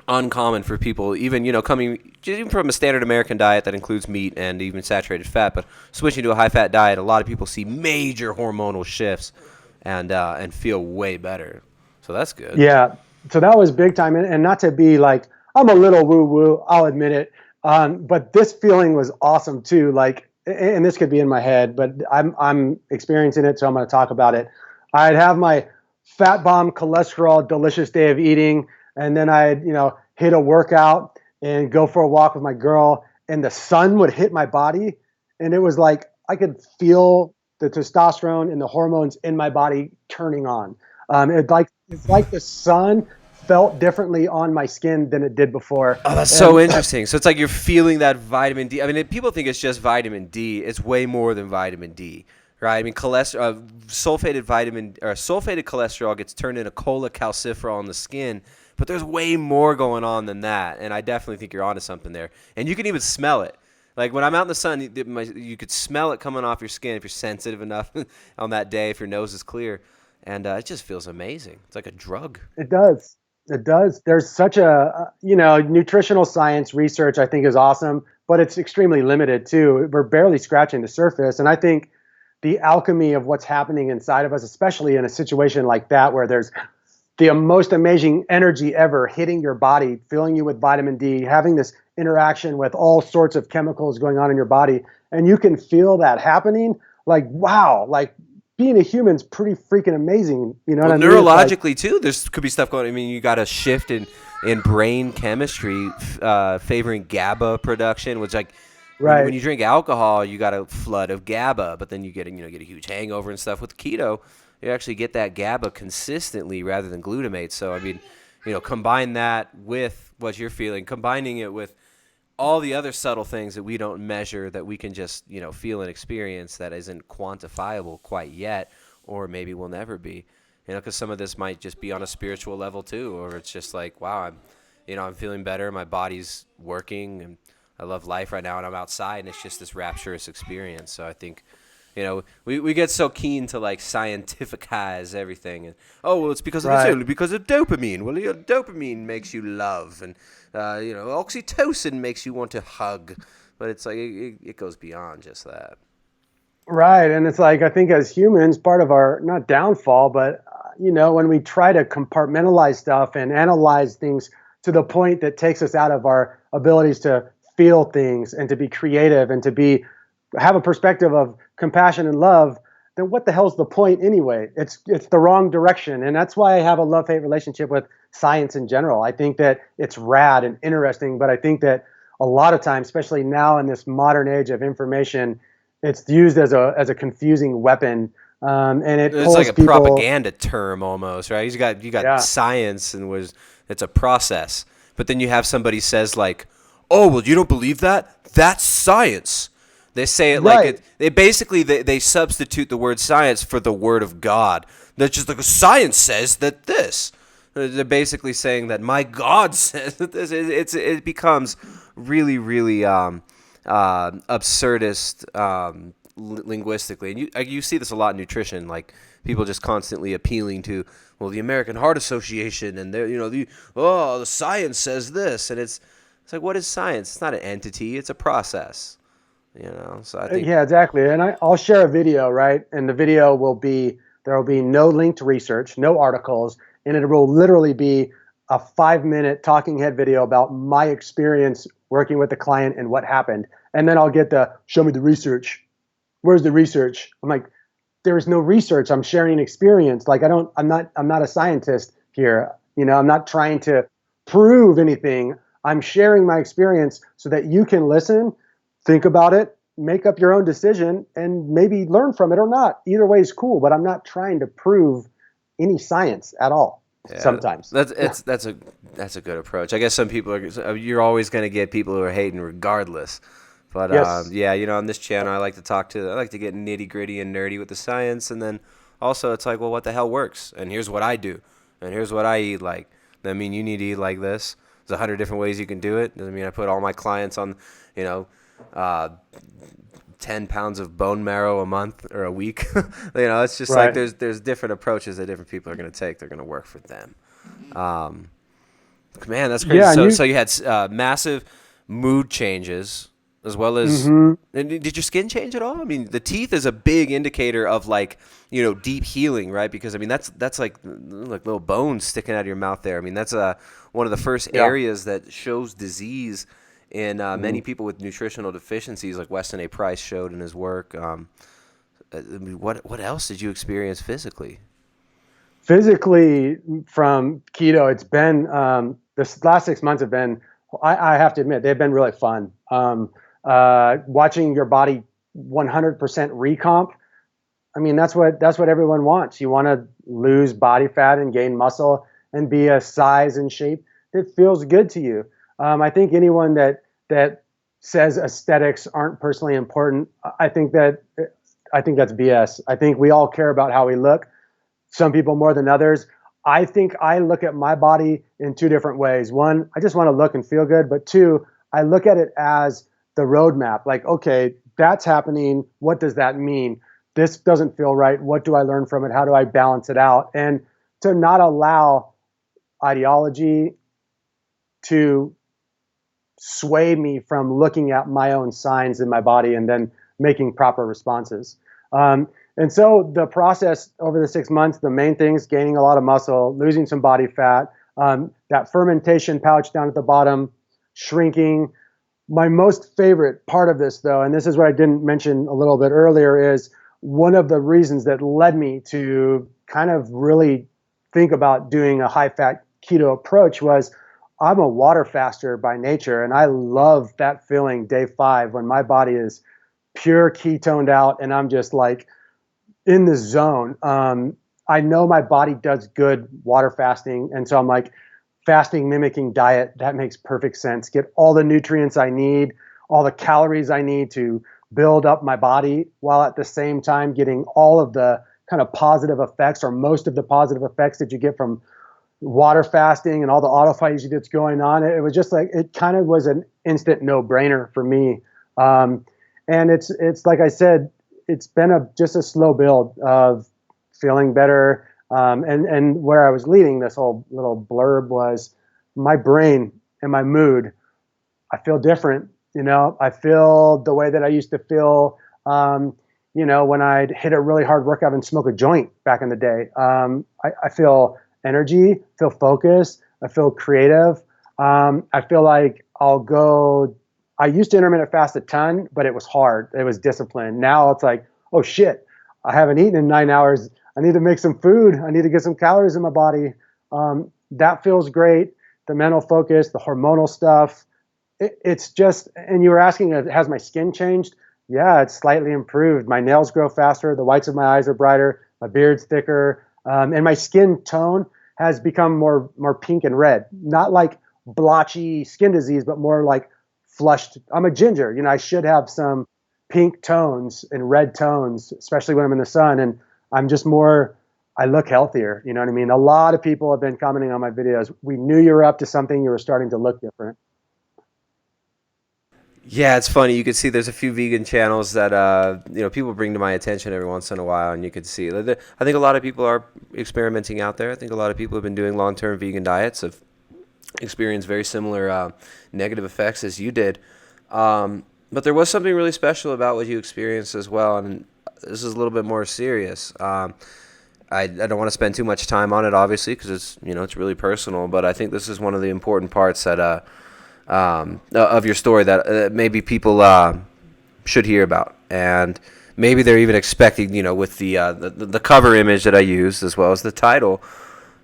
uncommon for people, even coming even from a standard American diet that includes meat and even saturated fat, but switching to a high fat diet, a lot of people see major hormonal shifts and feel way better. So that's good. Yeah. So that was big time. And not to be like, I'm a little woo woo, I'll admit it. But this feeling was awesome too. Like, and this could be in my head, but I'm experiencing it. So I'm going to talk about it. I'd have my fat bomb cholesterol, delicious day of eating. And then I'd, hit a workout and go for a walk with my girl, and the sun would hit my body. And it was like, I could feel the testosterone and the hormones in my body turning on. It's like the sun felt differently on my skin than it did before. Oh, that's so And interesting. So it's like you're feeling that vitamin D. I mean, people think it's just vitamin D. It's way more than vitamin D, right? I mean, sulfated vitamin or sulfated cholesterol gets turned into cholecalciferol in the skin, but there's way more going on than that. And I definitely think you're onto something there. And you can even smell it. Like when I'm out in the sun, you could smell it coming off your skin if you're sensitive enough on that day, if your nose is clear. and it just feels amazing. It's like a drug. It does. It does. There's such a, nutritional science research I think is awesome, but it's extremely limited too. We're barely scratching the surface. And I think the alchemy of what's happening inside of us, especially in a situation like that, where there's the most amazing energy ever hitting your body, filling you with vitamin D, having this interaction with all sorts of chemicals going on in your body, and you can feel that happening. Like, wow, like being a human's pretty freaking amazing. You know Well, what I mean? neurologically too, there's could be stuff going. I mean, you got a shift in brain chemistry favoring GABA production, which like when Right. you drink alcohol, you got a flood of GABA, but then you get a huge hangover and stuff. With keto, you actually get that GABA consistently rather than glutamate. So I mean, combine that with what you're feeling, combining it with all the other subtle things that we don't measure that we can just feel and experience that isn't quantifiable quite yet, or maybe will never be, because some of this might just be on a spiritual level too, or it's just like, wow, I'm feeling better, my body's working, and I love life right now, and I'm outside, and it's just this rapturous experience. So I think we get so keen to like scientificize everything, and well, it's because of this, Right. only because of dopamine. Well, dopamine makes you love, and oxytocin makes you want to hug, but it's like it goes beyond just that. Right. And it's like, I think as humans, part of our, not downfall, but, when we try to compartmentalize stuff and analyze things to the point that takes us out of our abilities to feel things and to be creative and to have a perspective of compassion and love, then what the hell's the point anyway? It's the wrong direction. And that's why I have a love-hate relationship with science in general. I think that it's rad and interesting, but I think that a lot of times, especially now in this modern age of information, it's used as a confusing weapon, and it It's like pulls a people. propaganda term almost, right? You got Yeah, science, and it's a process, but then you have somebody says like, oh, well, you don't believe that? That's science. They say it like right, it. They basically they substitute the word science for the word of God. They're just like, science says that this. They're basically saying that my God says that this. It becomes really really absurdist linguistically, and you see this a lot in nutrition. Like people just constantly appealing to, well, the American Heart Association, and they're the science says this, and it's like, what is science? It's not an entity. It's a process. So I think yeah, exactly. And I'll share a video, right? And the video there will be no linked research, no articles, and it will literally be a 5-minute talking head video about my experience working with the client and what happened. And then I'll get the show me the research. Where's the research? I'm like, there is no research. I'm sharing an experience. Like I'm not a scientist here. I'm not trying to prove anything. I'm sharing my experience so that you can listen, think about it, make up your own decision, and maybe learn from it or not. Either way is cool, but I'm not trying to prove any science at all. yeah, Sometimes. that's a good approach. I guess some people you're always going to get people who are hating regardless. But Yes. yeah, on this channel, I like to get nitty gritty and nerdy with the science, and then also it's like, well, what the hell works? And here's what I do, and here's what I eat like. That mean you need to eat like this. There's 100 different ways you can do it. Doesn't mean I put all my clients on, uh, 10 pounds of bone marrow a month or a week. It's just like Right. there's different approaches that different people are going to take. They're going to work for them. Um, Man, that's crazy. Yeah. And So you had massive mood changes as well as. hmm And did your skin change at all? I mean, the teeth is a big indicator of like deep healing, right? Because I mean that's like little bones sticking out of your mouth there. I mean that's one of the first yeah. areas that shows disease in hmm many people with nutritional deficiencies, like Weston A. Price showed in his work. I mean, what else did you experience physically? Physically, from keto, it's been this last 6 months have been. I have to admit, they've been really fun. Watching your body 100% recomp. I mean, that's what everyone wants. You want to lose body fat and gain muscle and be a size and shape that feels good to you. I think anyone that says aesthetics aren't personally important, I think that's BS. I think we all care about how we look. Some people more than others. I think I look at my body in two different ways. One, I just want to look and feel good. But two, I look at it as the roadmap. Like, okay, that's happening. What does that mean? this doesn't feel right. What do I learn from it? How do I balance it out? And to not allow ideology to sway me from looking at my own signs in my body and then making proper responses. And so the process over the 6 months, the main things: gaining a lot of muscle, losing some body fat, that fermentation pouch down at the bottom, shrinking. My most favorite part of this, though, and this is what I didn't mention a little bit earlier, is one of the reasons that led me to kind of really think about doing a high-fat keto approach was I'm a water faster by nature, and I love that feeling day 5 when my body is pure ketoned out and I'm just like in the zone. I know my body does good water fasting, and so I'm like, fasting mimicking diet, that makes perfect sense. Get all the nutrients I need, all the calories I need to build up my body, while at the same time getting all of the kind of positive effects, or most of the positive effects that you get from water fasting and all the autophagy that's going on. It was just like, it kind of was an instant no-brainer for me. And it's like I said, it's been just a slow build of feeling better. And where I was leading this whole little blurb was my brain and my mood. I feel different. I feel the way that I used to feel, when I'd hit a really hard workout and smoke a joint back in the day. I feel energy, feel focused, I feel creative. I feel like I used to intermittent fast a ton, but it was hard. It was discipline. Now it's like, oh shit, I haven't eaten in 9 hours. I need to make some food. I need to get some calories in my body. That feels great. The mental focus, the hormonal stuff. It's just, and you were asking, has my skin changed? Yeah, it's slightly improved. My nails grow faster. The whites of my eyes are brighter. My beard's thicker. And my skin tone has become more pink and red. Not like blotchy skin disease, but more like flushed. I'm a ginger. I should have some pink tones and red tones, especially when I'm in the sun. And I'm just I look healthier. You know what I mean? A lot of people have been commenting on my videos. We knew you were up to something. You were starting to look different. Yeah, it's funny. You could see there's a few vegan channels that people bring to my attention every once in a while, and you could see. I think a lot of people are experimenting out there. I think a lot of people have been doing long-term vegan diets, have experienced very similar negative effects as you did. But there was something really special about what you experienced as well, and this is a little bit more serious. I don't want to spend too much time on it, obviously, because it's really personal. But I think this is one of the important parts that of your story that maybe people should hear about, and maybe they're even expecting, with the cover image that I used as well as the title.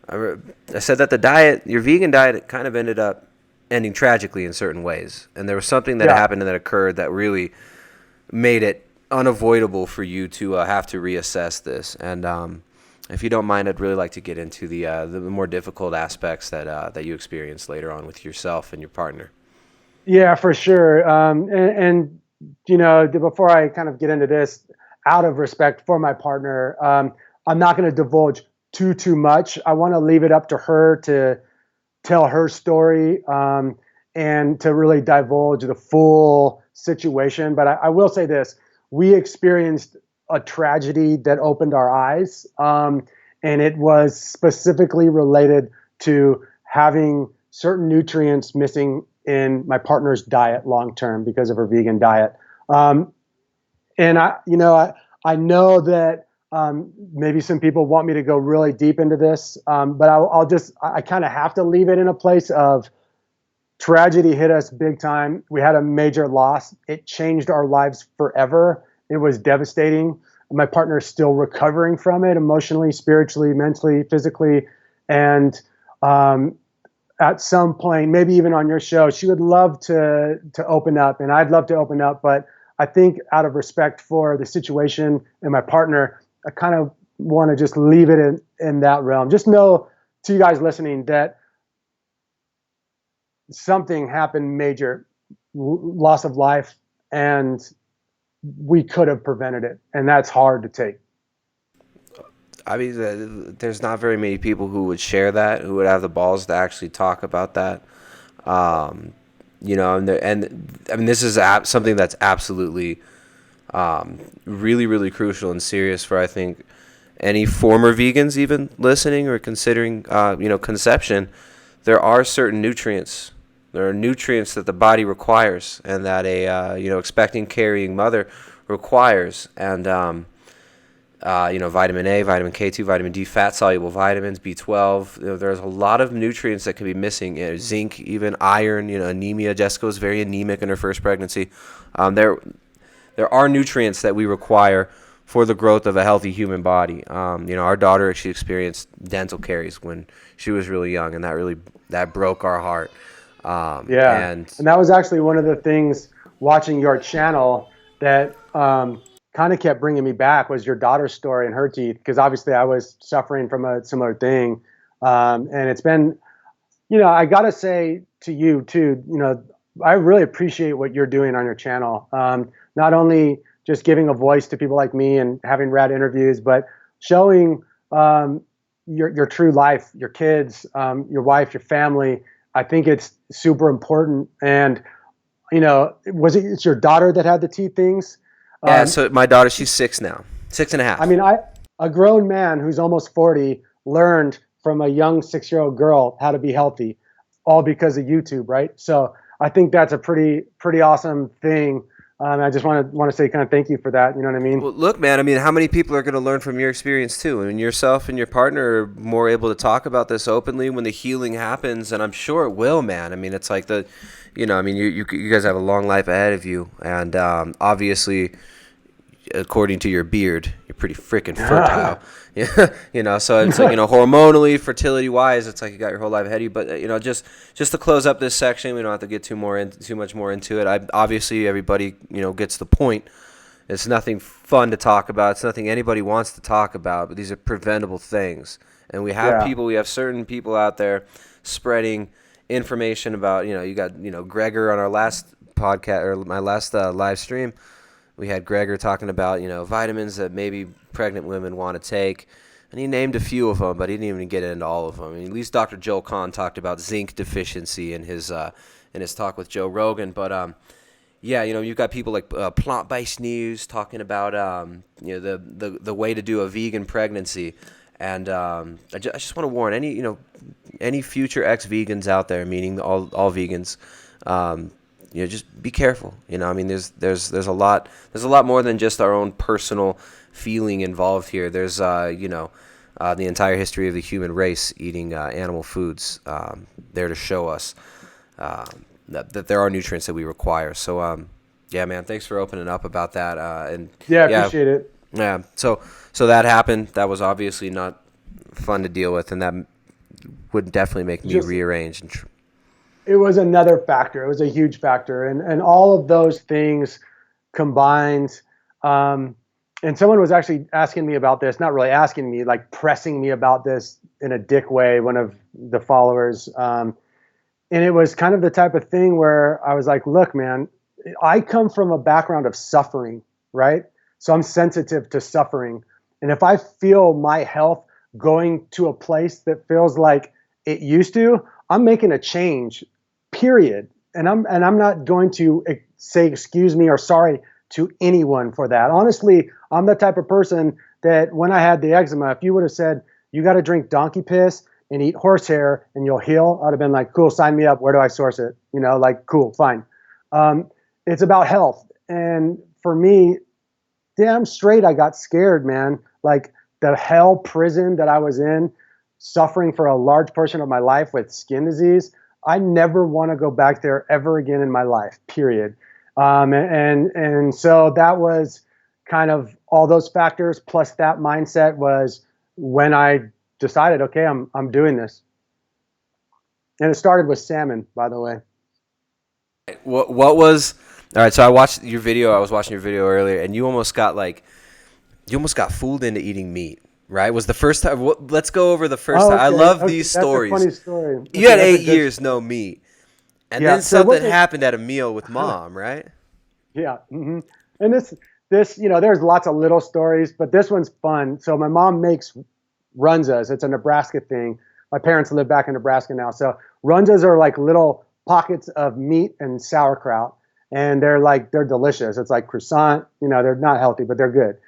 I said that your vegan diet, kind of ended up ending tragically in certain ways, and there was something that happened and that occurred that really made it unavoidable for you to have to reassess this. And if you don't mind, I'd really like to get into the more difficult aspects that you experienced later on with yourself and your partner. Yeah, for sure. And before I kind of get into this, out of respect for my partner, I'm not going to divulge too much. I want to leave it up to her to tell her story, and to really divulge the full situation. But I will say this: we experienced a tragedy that opened our eyes, and it was specifically related to having certain nutrients missing in my partner's diet long term because of her vegan diet. And I know that maybe some people want me to go really deep into this, but I kind of have to leave it in a place of tragedy hit us big time. We had a major loss. It changed our lives forever. It was devastating. My partner is still recovering from it emotionally, spiritually, mentally, physically. And at some point, maybe even on your show, she would love to open up, and I'd love to open up. But I think out of respect for the situation and my partner, I kind of want to just leave it in that realm. Just know, to you guys listening, that something happened major, loss of life, and we could have prevented it. And that's hard to take. I mean, there's not very many people who would share that, who would have the balls to actually talk about that. And I mean, this is something that's absolutely Really, really crucial and serious for, I think, any former vegans even listening or considering, conception. There are certain nutrients. There are nutrients that the body requires and that a, expecting, carrying mother requires. And, vitamin A, vitamin K2, vitamin D, fat-soluble vitamins, B12. There's a lot of nutrients that can be missing. Zinc, even iron, anemia. Jessica was very anemic in her first pregnancy. There are nutrients that we require for the growth of a healthy human body. Our daughter actually experienced dental caries when she was really young, and that broke our heart. And that was actually one of the things watching your channel that kind of kept bringing me back was your daughter's story and her teeth, because obviously I was suffering from a similar thing. And it's been, I got to say to you too, I really appreciate what you're doing on your channel. Not only just giving a voice to people like me and having rad interviews, but showing your true life, your kids, your wife, your family. I think it's super important. And, it's your daughter that had the teeth things? Yeah, so my daughter, she's 6 now, 6.5. I mean, a grown man who's almost 40 learned from a young 6-year-old girl how to be healthy, all because of YouTube, right? So I think that's a pretty awesome thing. I just want to say kind of thank you for that. You know what I mean? Well, look, man, I mean, how many people are going to learn from your experience too? I mean, yourself and your partner are more able to talk about this openly when the healing happens, and I'm sure it will, man. I mean, it's like you guys have a long life ahead of you, and obviously, according to your beard, you're pretty freaking fertile. Yeah, so it's like, hormonally, fertility wise, it's like you got your whole life ahead of you. But just to close up this section, we don't have to get too much more into it. Obviously everybody gets the point. It's nothing fun to talk about. It's nothing anybody wants to talk about. But these are preventable things, and we have certain people out there spreading information about. You got Gregor on our last podcast or my last live stream. We had Gregor talking about, vitamins that maybe pregnant women want to take. And he named a few of them, but he didn't even get into all of them. I mean, at least Dr. Joel Kahn talked about zinc deficiency in his talk with Joe Rogan. But, you've got people like Plant-Based News talking about, the way to do a vegan pregnancy. And I just want to warn any future ex-vegans out there, meaning all vegans, just be careful. I mean, there's a lot more than just our own personal feeling involved here. There's the entire history of the human race eating animal foods there to show us that there are nutrients that we require. So man, thanks for opening up about that. Appreciate it. Yeah, so that happened. That was obviously not fun to deal with, and that would definitely make me rearrange and. It was another factor. It was a huge factor. And all of those things combined. And someone was actually asking me about this, not really asking me, like pressing me about this in a dick way, one of the followers. And it was kind of the type of thing where I was like, look, man, I come from a background of suffering, right? So I'm sensitive to suffering. And if I feel my health going to a place that feels like it used to, I'm making a change. Period. And I'm not going to say excuse me or sorry to anyone for that. Honestly, I'm the type of person that when I had the eczema, if you would have said you got to drink donkey piss and eat horsehair and you'll heal, I'd have been like, cool, sign me up. Where do I source it? Cool, fine. It's about health. And for me, damn straight, I got scared, man. Like the hell prison that I was in, suffering for a large portion of my life with skin disease. I never want to go back there ever again in my life, period. And so that was kind of all those factors plus that mindset was when I decided, okay, I'm doing this. And it started with salmon, by the way. What was all right? So I watched your video. I was watching your video earlier, and you almost got fooled into eating meat. Right? Was the first time. Let's go over the first time. I love these stories. That's a funny story. You had 8 years no meat, and then something happened at a meal with mom, right? Yeah. Mm-hmm. And this, there's lots of little stories, but this one's fun. So my mom makes runzas. It's a Nebraska thing. My parents live back in Nebraska now, so runzas are like little pockets of meat and sauerkraut. and they're delicious. It's like croissant. They're not healthy, but they're good.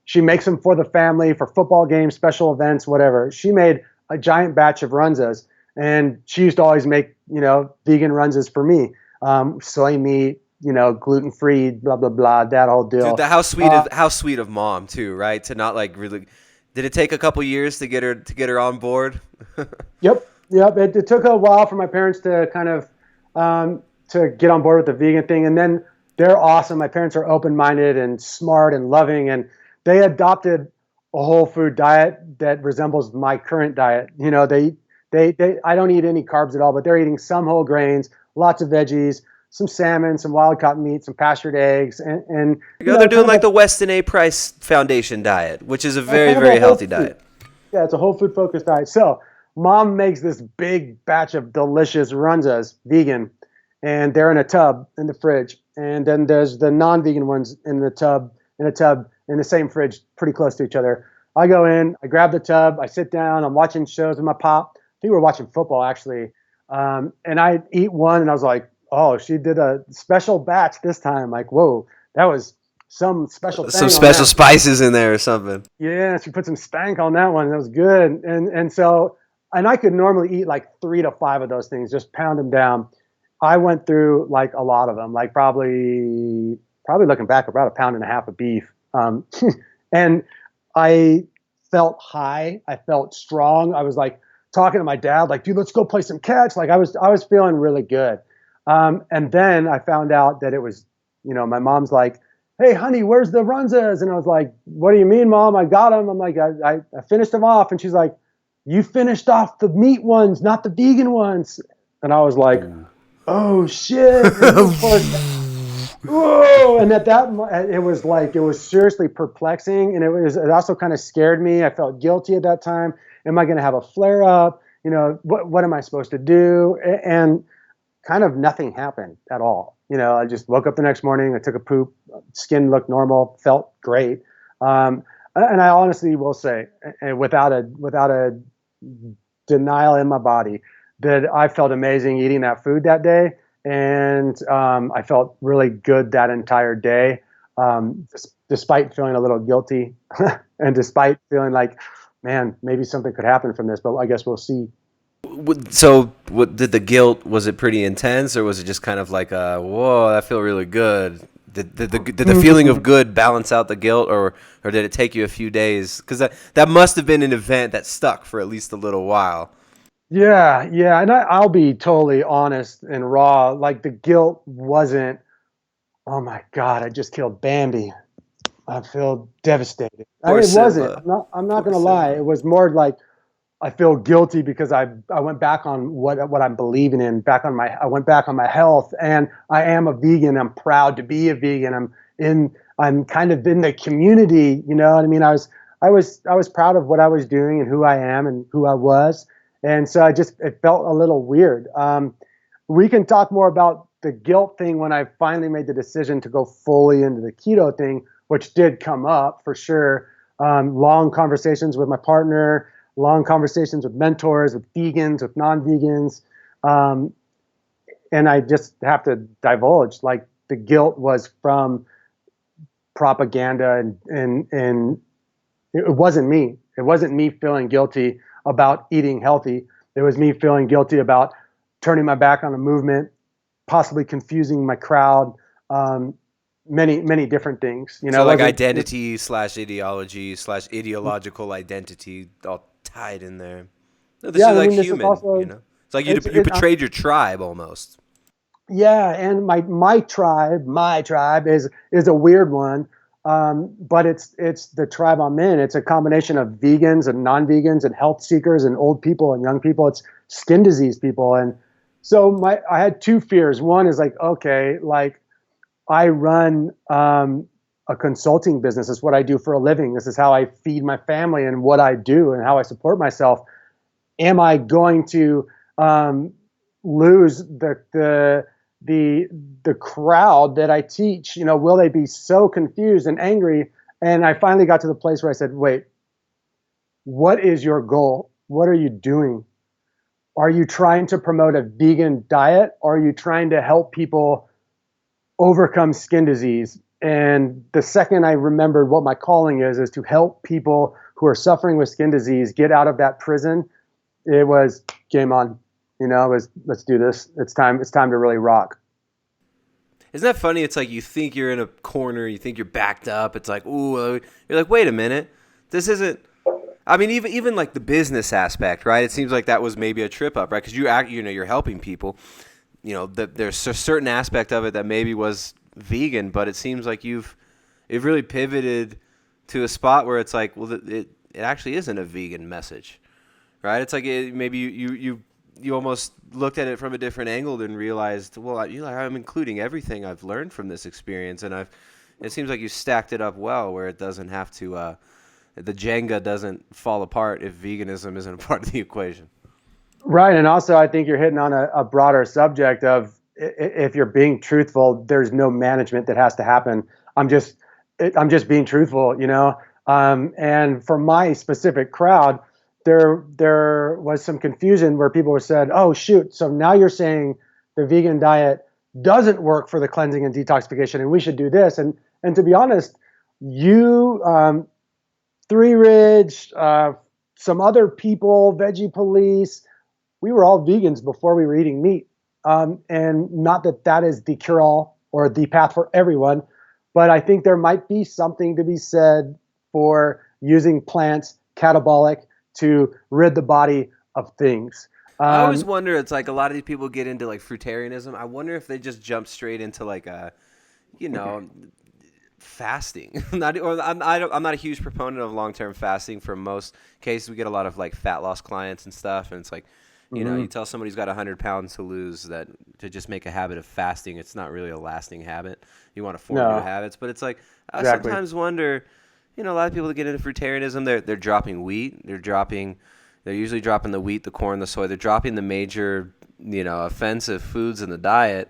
She makes them for the family, for football games, special events, whatever. She made a giant batch of runzas, and she used to always make vegan runzas for me. Soy meat, gluten-free, blah blah blah, that whole Dude, deal. how sweet of mom too, right? To not like really. Did it take a couple years to get her on board? Yep, yep. It took a while for my parents to kind of to get on board with the vegan thing, and then they're awesome. My parents are open-minded and smart and loving, and they adopted a whole food diet that resembles my current diet. They I don't eat any carbs at all, but they're eating some whole grains, lots of veggies, some salmon, some wild caught meat, some pastured eggs, and They're doing kind of like the Weston A. Price Foundation diet, which is a very, kind of a very whole healthy food. diet. Yeah, it's a whole food focused diet. So mom makes this big batch of delicious runzas, vegan, and they're in a tub in the fridge. And then there's the non-vegan ones in a tub in the same fridge, pretty close to each other. I go in, I grab the tub, I sit down, I'm watching shows with my pop. I think we were watching football actually. And I eat one and I was like, oh, she did a special batch this time. Like, whoa, that was some special Some thing on special that. spices in there or something. Yeah, she put some stank on that one. That was good. And I could normally eat like 3 to 5 of those things, just pound them down. I went through like a lot of them, like probably looking back about a pound and a half of beef. And I felt high. I felt strong. I was like talking to my dad, like, dude, let's go play some catch. Like I was feeling really good. And then I found out that it was, my mom's like, hey, honey, where's the runzas? And I was like, what do you mean, mom? I got them. I'm like, I finished them off. And she's like, you finished off the meat ones, not the vegan ones. And I was like, oh shit. And of course, whoa. And it was seriously perplexing. And it also kind of scared me. I felt guilty at that time. Am I going to have a flare up? What am I supposed to do? And kind of nothing happened at all. I just woke up the next morning, I took a poop, skin looked normal, felt great. And I honestly will say, without a denial in my body, that I felt amazing eating that food that day. And I felt really good that entire day, despite feeling a little guilty and despite feeling like, man, maybe something could happen from this, but I guess we'll see. So, what did the guilt? Was it pretty intense, or was it just kind of like, "Whoa, I feel really good"? Did the feeling of good balance out the guilt, or did it take you a few days? Because that must have been an event that stuck for at least a little while. Yeah, yeah, and I'll be totally honest and raw. Like the guilt wasn't, oh my God, I just killed Bambi. I feel devastated. Poor It wasn't. Simba. I'm not Poor gonna lie. Simba. It was more like I feel guilty because I went back on what I'm believing in. I went back on my health, and I am a vegan. I'm proud to be a vegan. I'm kind of in the community. You know what I mean? I was proud of what I was doing and who I am and who I was. And so it felt a little weird. We can talk more about the guilt thing when I finally made the decision to go fully into the keto thing, which did come up for sure. Long conversations with my partner, long conversations with mentors, with vegans, with non-vegans. And I just have to divulge, like the guilt was from propaganda and it wasn't me. It wasn't me feeling guilty about eating healthy. It was me feeling guilty about turning my back on a movement, possibly confusing my crowd, many different things. So, like identity slash ideology slash ideological identity, all tied in there. No, this yeah, is I like mean, this is human, also It's like it's you it, betrayed your tribe almost. yeah, and my tribe is a weird one, but it's the tribe I'm in. It's a combination of vegans and non-vegans and health seekers and old people and young people. It's skin disease people, and so I had two fears. One is like, okay, like I run a consulting business. It's what I do for a living. This is how I feed my family and what I do and how I support myself. Am I going to lose the crowd that I teach? Will they be so confused and angry? And I finally got to the place where I said, wait, what is your goal? What are you doing? Are you trying to promote a vegan diet? Or are you trying to help people overcome skin disease. And the second I remembered what my calling is to help people who are suffering with skin disease get out of that prison, it was game on. You know, it was, let's do this. It's time to really rock. Isn't that funny? It's like you think you're in a corner, you think you're backed up. It's like, ooh, you're like, wait a minute, this isn't. I mean, even like the business aspect, right? It seems like that was maybe a trip up, right? Because you're helping people. There's a certain aspect of it that maybe was vegan, but it seems like you've really pivoted to a spot where it's like, well, it actually isn't a vegan message, right? It's like maybe you almost looked at it from a different angle and realized, well, I'm including everything I've learned from this experience, and it seems like you stacked it up well, where it doesn't have to, the Jenga doesn't fall apart if veganism isn't a part of the equation. Right. And also, I think you're hitting on a broader subject of, if you're being truthful, there's no management that has to happen. I'm just being truthful, you know? And for my specific crowd, there was some confusion where people were said, oh, shoot, so now you're saying the vegan diet doesn't work for the cleansing and detoxification, and we should do this. And to be honest, you, Three Ridge, some other people, Veggie Police, we were all vegans before we were eating meat. And not that is the cure-all or the path for everyone, but I think there might be something to be said for using plants, catabolic, to rid the body of things. I always wonder, it's like a lot of these people get into like fruitarianism. I wonder if they just jump straight into like fasting. I'm not a huge proponent of long-term fasting. For most cases, we get a lot of like fat loss clients and stuff, and it's like, you tell somebody who's got 100 pounds to lose that to just make a habit of fasting, it's not really a lasting habit. You want to form new habits, but it's like I sometimes wonder, a lot of people that get into fruitarianism, they're dropping wheat, they're usually dropping the wheat, the corn, the soy, they're dropping the major, offensive foods in the diet.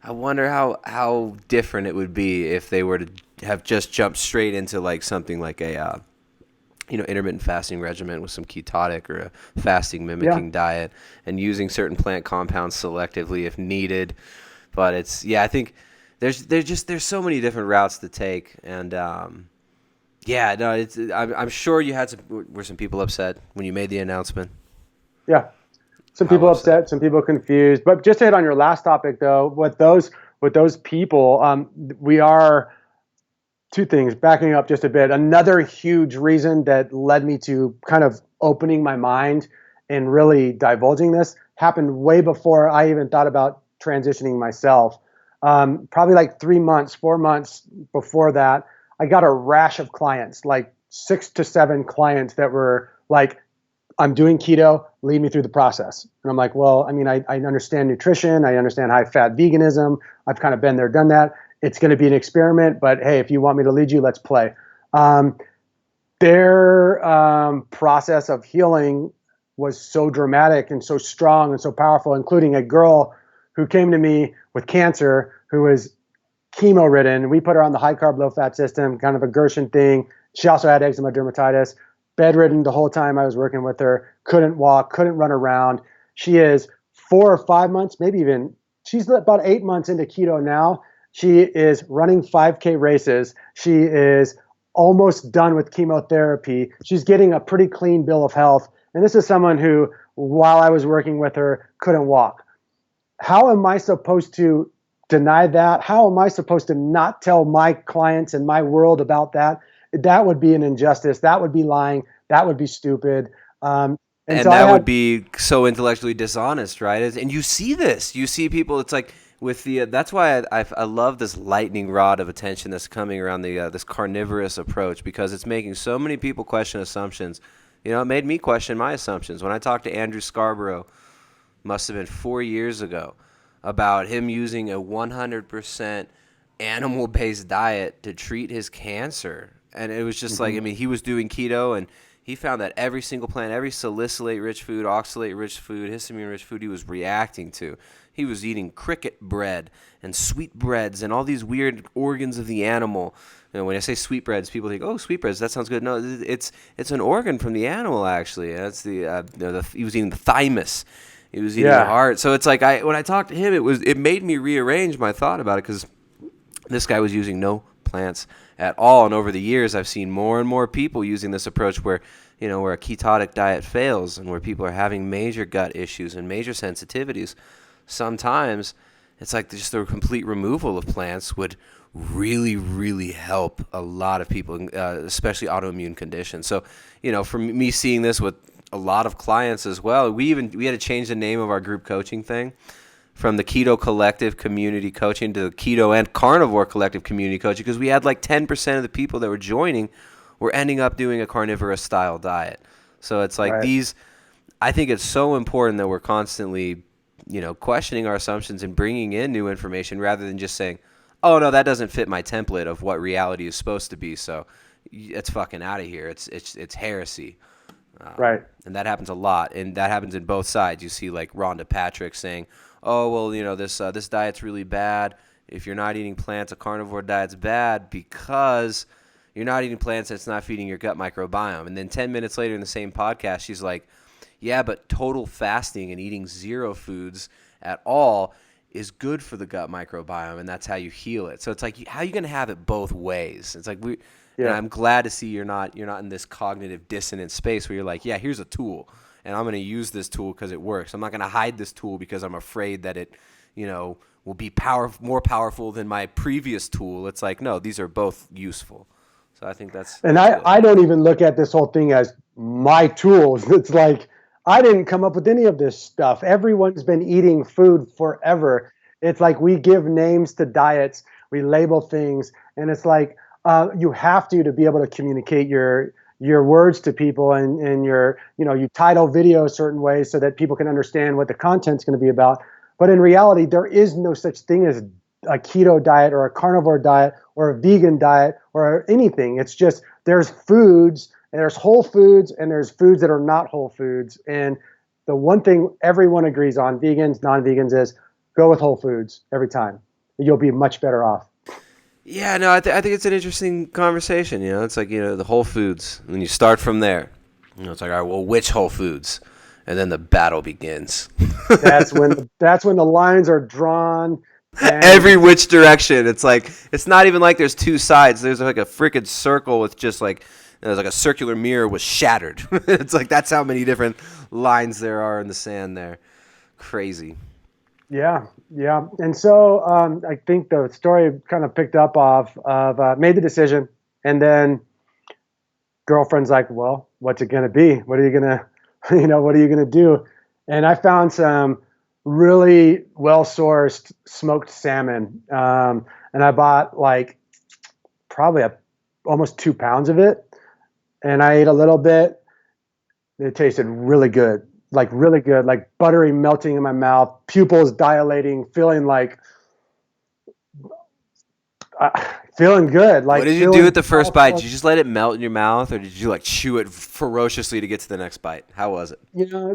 I wonder how different it would be if they were to have just jumped straight into like something like a intermittent fasting regimen with some ketotic or a fasting mimicking diet and using certain plant compounds selectively if needed. But I think there's so many different routes to take. And I'm sure you had were some people upset when you made the announcement. Yeah. Some people upset, some people confused. But just to hit on your last topic though, with those people, we are two things, backing up just a bit. Another huge reason that led me to kind of opening my mind and really divulging this happened way before I even thought about transitioning myself. Probably like 4 months before that, I got a rash of clients, like 6 to 7 clients that were like, I'm doing keto, lead me through the process. And I'm like, well, I mean, I understand nutrition. I understand high fat veganism. I've kind of been there, done that. It's going to be an experiment, but hey, if you want me to lead you, let's play. Their process of healing was so dramatic and so strong and so powerful, including a girl who came to me with cancer who was chemo ridden. We put her on the high carb, low fat system, kind of a Gershon thing. She also had eczema dermatitis, bedridden the whole time I was working with her, couldn't walk, couldn't run around. She is 4 or 5 months, maybe even, she's about 8 months into keto now. She is running 5K races. She is almost done with chemotherapy. She's getting a pretty clean bill of health. And this is someone who, while I was working with her, couldn't walk. How am I supposed to deny that? How am I supposed to not tell my clients and my world about that? That would be an injustice. That would be lying. That would be stupid. And so that would be so intellectually dishonest, right? And you see this. You see people, it's like, with the that's why I love this lightning rod of attention that's coming around this carnivorous approach, because it's making so many people question assumptions. It made me question my assumptions. When I talked to Andrew Scarborough, must have been 4 years ago, about him using a 100% animal-based diet to treat his cancer. And it was just like, I mean, he was doing keto, and he found that every single plant, every salicylate-rich food, oxalate-rich food, histamine-rich food he was reacting to. He was eating cricket bread and sweetbreads and all these weird organs of the animal. When I say sweetbreads, people think, "Oh, sweetbreads, that sounds good." No, it's an organ from the animal actually. That's he was eating the thymus. He was eating the heart. So it's like when I talked to him, it made me rearrange my thought about it, because This guy was using no plants at all. And over the years, I've seen more and more people using this approach where, where a ketotic diet fails and where people are having major gut issues and major sensitivities. Sometimes it's like just the complete removal of plants would really, really help a lot of people, especially autoimmune conditions. So, for me seeing this with a lot of clients as well, we had to change the name of our group coaching thing from the Keto Collective Community Coaching to the Keto and Carnivore Collective Community Coaching, because we had like 10% of the people that were joining were ending up doing a carnivorous style diet. So it's like Right. I think it's so important that we're constantly, questioning our assumptions and bringing in new information rather than just saying, oh no, that doesn't fit my template of what reality is supposed to be. So it's fucking out of here. It's heresy. Right. And that happens a lot, and that happens in both sides. You see, like Rhonda Patrick saying, "Oh, well, this diet's really bad. If you're not eating plants, a carnivore diet's bad because you're not eating plants and it's not feeding your gut microbiome." And then 10 minutes later in the same podcast, she's like, "Yeah, but total fasting and eating zero foods at all is good for the gut microbiome, and that's how you heal it." So it's like, how are you going to have it both ways? It's like and Yeah. I'm glad to see you're not in this cognitive dissonant space where you're like, yeah, here's a tool, and I'm going to use this tool because it works. I'm not going to hide this tool because I'm afraid that it, will be more powerful than my previous tool. It's like, no, these are both useful. So I think that's And good. I don't even look at this whole thing as my tools. It's like I didn't come up with any of this stuff. Everyone's been eating food forever. It's like we give names to diets, we label things, and it's like you have to be able to communicate your words to people, and you title video a certain way so that people can understand what the content's going to be about. But in reality, there is no such thing as a keto diet or a carnivore diet or a vegan diet or anything. It's just there's foods, and there's whole foods, and there's foods that are not whole foods. And the one thing everyone agrees on, vegans, non-vegans, is go with whole foods every time. You'll be much better off. Yeah, no, I think it's an interesting conversation. It's like, the Whole Foods, and you start from there. It's like, all right, well, which Whole Foods? And then the battle begins. That's when the lines are drawn, and Every which direction. It's like, it's not even like there's two sides. There's like a freaking circle with just like, there's like a circular mirror was shattered. It's like, that's how many different lines there are in the sand there. Crazy. yeah, yeah. And so I think the story kind of picked up off of made the decision, and then girlfriend's like, well, what's it going to be? What are you going to, what are you going to do? And I found some really well-sourced smoked salmon. And I bought like probably almost 2 pounds of it. And I ate a little bit. It tasted really good, like buttery melting in my mouth, pupils dilating, feeling like, uh, feeling good. What Like did you do feeling with the first bite? Did you just let it melt in your mouth, or did you like chew it ferociously to get to the next bite? How was it?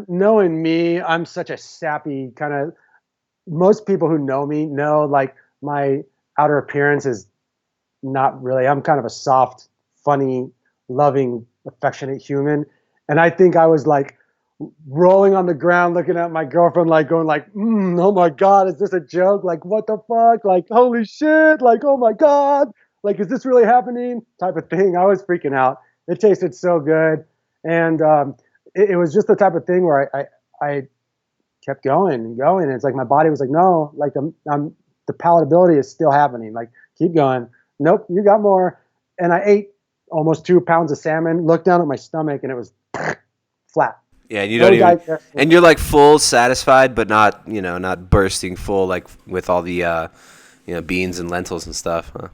knowing me, I'm such a sappy kind of. Most people who know me know like my outer appearance is not really. I'm kind of a soft, funny, loving, affectionate human, and I think I was like rolling on the ground, looking at my girlfriend, like going like, "Oh my god, is this a joke? Like what the fuck? Like holy shit! Like oh my god! Like is this really happening?" Type of thing. I was freaking out. It tasted so good, and it was just the type of thing where I kept going and going. And it's like my body was like, no, like the palatability is still happening. Like keep going. Nope, you got more. And I ate almost 2 pounds of salmon. Looked down at my stomach and it was flat. Yeah, and you don't No even, digestion. and you're like full satisfied, but not, not bursting full like with all the, beans and lentils and stuff. Huh?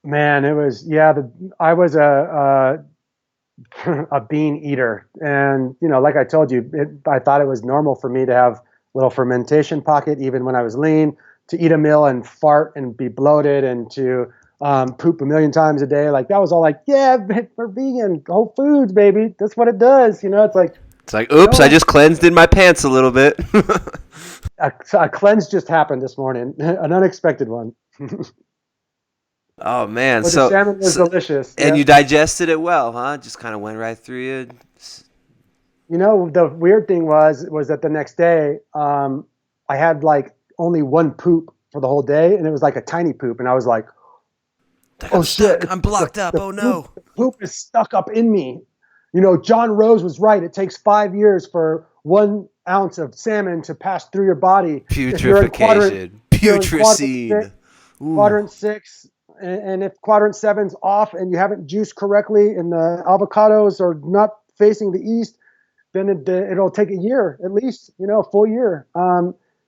Man, it was yeah. I was a bean eater, and like I told you, I thought it was normal for me to have little fermentation pocket, even when I was lean, to eat a meal and fart and be bloated, and to poop a million times a day. Like that was all like, yeah, we're vegan, Whole Foods, baby. That's what it does. It's like It's like, oops, I no, just cleansed in my pants a little bit. a cleanse just happened this morning, an unexpected one. Oh man, But the salmon was delicious. and Yeah. you digested it well, huh? Just kind of went right through you. The weird thing was that the next day, I had like only one poop for the whole day, and it was like a tiny poop, and I was like, Like, oh I'm shit, stuck. I'm blocked up. Oh no. the poop is stuck up in me. You know, John Rose was right. It takes 5 years for 1 ounce of salmon to pass through your body. If Putrefaction. you're in Putrescine. Ooh. quadrant six, and if quadrant seven's off and you haven't juiced correctly and the avocados are not facing the east, then it'll take a year at least, you know, a full year.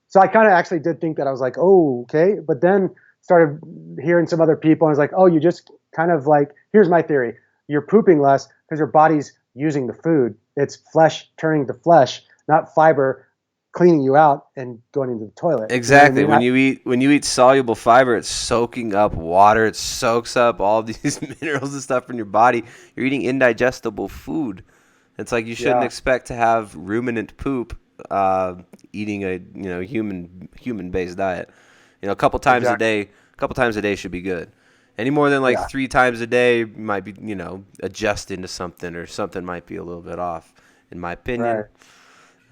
So I kind of actually did think that. I was like, oh, okay. But then started hearing some other people, and I was like, oh, you just kind of like, here's my theory. You're pooping less because your body's using the food. It's flesh turning to flesh, not fiber cleaning you out and going into the toilet. Exactly. You know what I mean? When you eat soluble fiber, it's soaking up water. It soaks up all these minerals and stuff from your body. You're eating indigestible food. It's like you shouldn't expect to have ruminant poop eating a human based diet. You know, a couple times a day. A couple times a day should be good. Any more than like 3 times a day might be, you know, adjusting to something, or something might be a little bit off, in my opinion.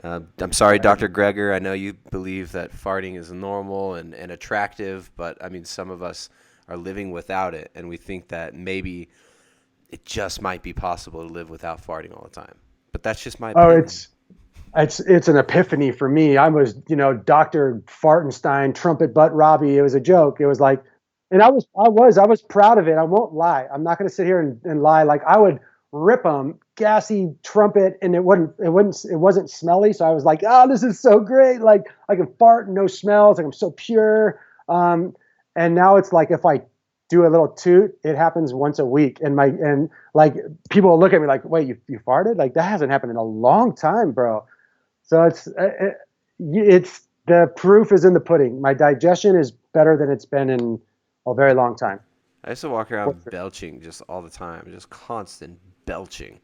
Right. I'm sorry, Dr. Greger. I know you believe that farting is normal and attractive, but I mean, some of us are living without it, and we think that maybe it just might be possible to live without farting all the time. But that's just my opinion. It's an epiphany for me. I was, you know, Dr. Fartenstein, trumpet butt Robbie. It was a joke. It was like, and I was proud of it. I won't lie. I'm not going to sit here and lie. Like, I would rip them, gassy trumpet, and it wasn't smelly. So I was like, oh, this is so great. Like, I can fart and no smells. Like, I'm so pure. And now it's like, if I do a little toot, it happens once a week. And like, people will look at me like, wait, you farted? Like, that hasn't happened in a long time, bro. So it's the proof is in the pudding. My digestion is better than it's been in a very long time. I used to walk around belching just all the time, just constant belching.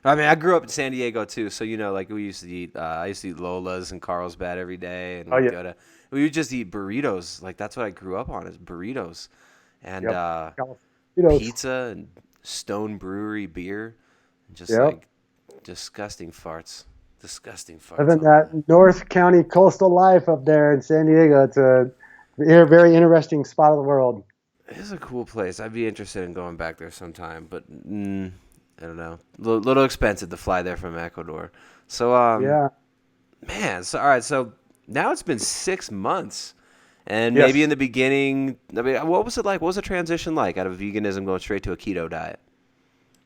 I mean, I grew up in San Diego too, so you know, like we used to eat. I used to eat Lola's and Carlsbad every day, and we would just eat burritos. Like, that's what I grew up on, is burritos, and pizza and Stone Brewery beer, and just like disgusting farts. Disgusting farts. Living that North County coastal life up there in San Diego. It's a very interesting spot of the world. It's a cool place. I'd be interested in going back there sometime, but I don't know. A little expensive to fly there from Ecuador. So, man. So, all right. So now it's been 6 months, and maybe in the beginning, I mean, what was it like? What was the transition like out of veganism going straight to a keto diet?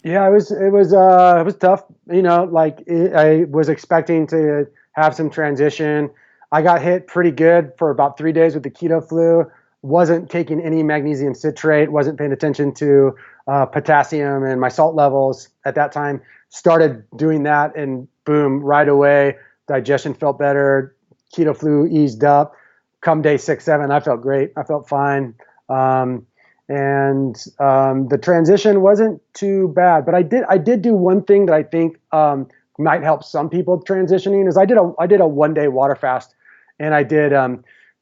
Yeah, it was tough. You know, like I was expecting to have some transition. I got hit pretty good for about 3 days with the keto flu. Wasn't taking any magnesium citrate. Wasn't paying attention to potassium and my salt levels at that time. Started doing that, and boom, right away, digestion felt better. Keto flu eased up. Come day 6, 7, I felt great. I felt fine. And the transition wasn't too bad, but I did do one thing that I think might help some people transitioning. Is I did a 1-day water fast, and I did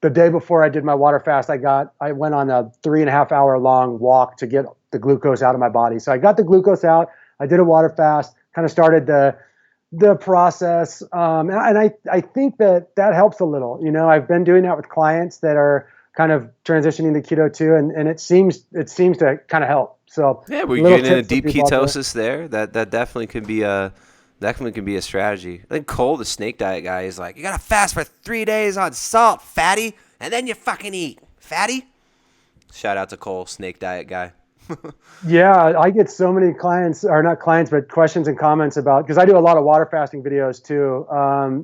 the day before I did my water fast, I went on a 3.5 hour long walk to get the glucose out of my body. So I got the glucose out. I did a water fast, kind of started the process, and I think that helps a little. You know, I've been doing that with clients that are kind of transitioning to keto too, and it seems to kind of help. So yeah, we're getting in a deep ketosis there. That definitely can be a strategy. I think Cole, the snake diet guy, is like, you gotta fast for 3 days on salt, fatty, and then you fucking eat, fatty. Shout out to Cole, snake diet guy. Yeah, I get so many clients, or not clients, but questions and comments about, because I do a lot of water fasting videos too,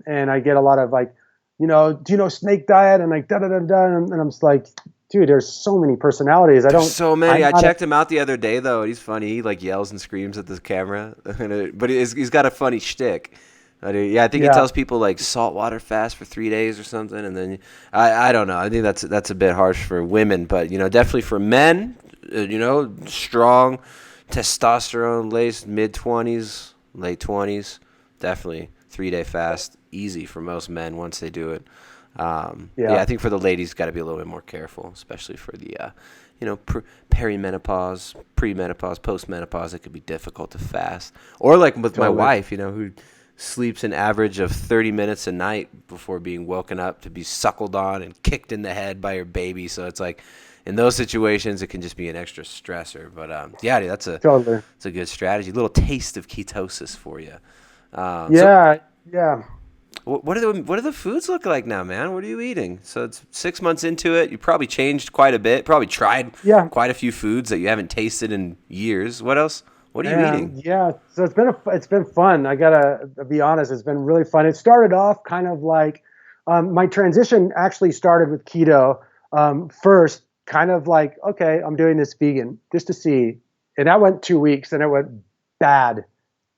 and I get a lot of like, you know, do you know snake diet, and like da da da da, and I'm just like, dude, there's so many personalities. So many. I checked him out the other day though. He's funny. He like yells and screams at the camera, but he's got a funny shtick. I think he tells people like saltwater fast for 3 days or something, and then I don't know. I think that's a bit harsh for women, but you know, definitely for men, you know, strong, testosterone laced, mid-20s, late 20s, definitely 3-day fast, easy for most men once they do it. I think for the ladies, got to be a little bit more careful, especially for the, perimenopause, premenopause, postmenopause. It could be difficult to fast. Or like with my wife, you know, who sleeps an average of 30 minutes a night before being woken up to be suckled on and kicked in the head by her baby. So it's like, in those situations, it can just be an extra stressor. But yeah, dude, Totally. that's a good strategy. A little taste of ketosis for you. So Yeah. Yeah. what do the foods look like now, man? What are you eating? So it's 6 months into it. You probably changed quite a bit. Probably tried Yeah. quite a few foods that you haven't tasted in years. What else? What are you Man, eating? yeah. So it's been fun. I gotta be honest. It's been really fun. It started off kind of like my transition actually started with keto first. Kind of like, okay, I'm doing this vegan just to see, and that went 2 weeks, and it went bad,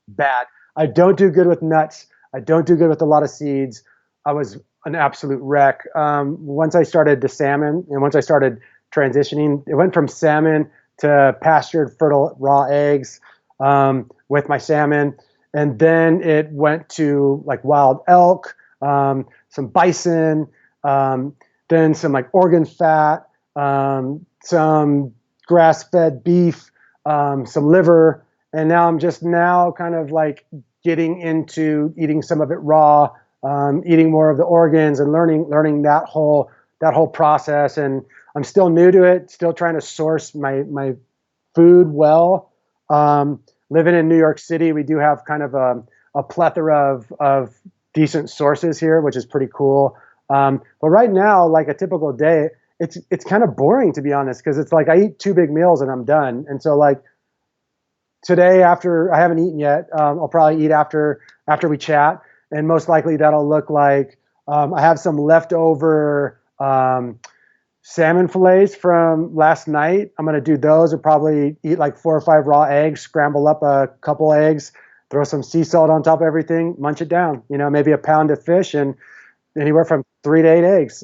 bad. I don't do good with nuts. I don't do good with a lot of seeds. I was an absolute wreck. Once I started the salmon, and once I started transitioning, it went from salmon to pastured fertile raw eggs with my salmon. And then it went to like wild elk, some bison, then some like organ fat, some grass-fed beef, some liver. And now I'm just now kind of like getting into eating some of it raw, eating more of the organs and learning that whole process. And I'm still new to it, still trying to source my food well. Living in New York City, we do have kind of a plethora of decent sources here, which is pretty cool. But right now, like a typical day, it's kind of boring, to be honest, because it's like I eat 2 big meals and I'm done. And so like today, after I haven't eaten yet, I'll probably eat after we chat, and most likely that'll look like I have some leftover salmon fillets from last night. I'm gonna do those, and probably eat like 4 or 5 raw eggs, scramble up a couple eggs, throw some sea salt on top of everything, munch it down. You know, maybe a pound of fish and anywhere from 3 to 8 eggs.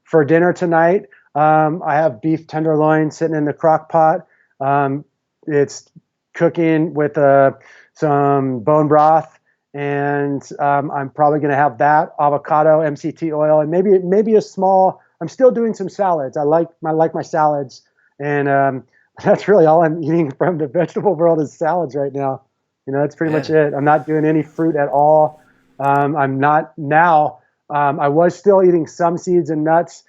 For dinner tonight, I have beef tenderloin sitting in the crock pot. It's cooking with some bone broth, and I'm probably going to have that avocado, MCT oil, and maybe a small. I'm still doing some salads. I like my salads, and that's really all I'm eating from the vegetable world is salads right now. You know, that's pretty much Yeah. it. I'm not doing any fruit at all. I'm not now. I was still eating some seeds and nuts.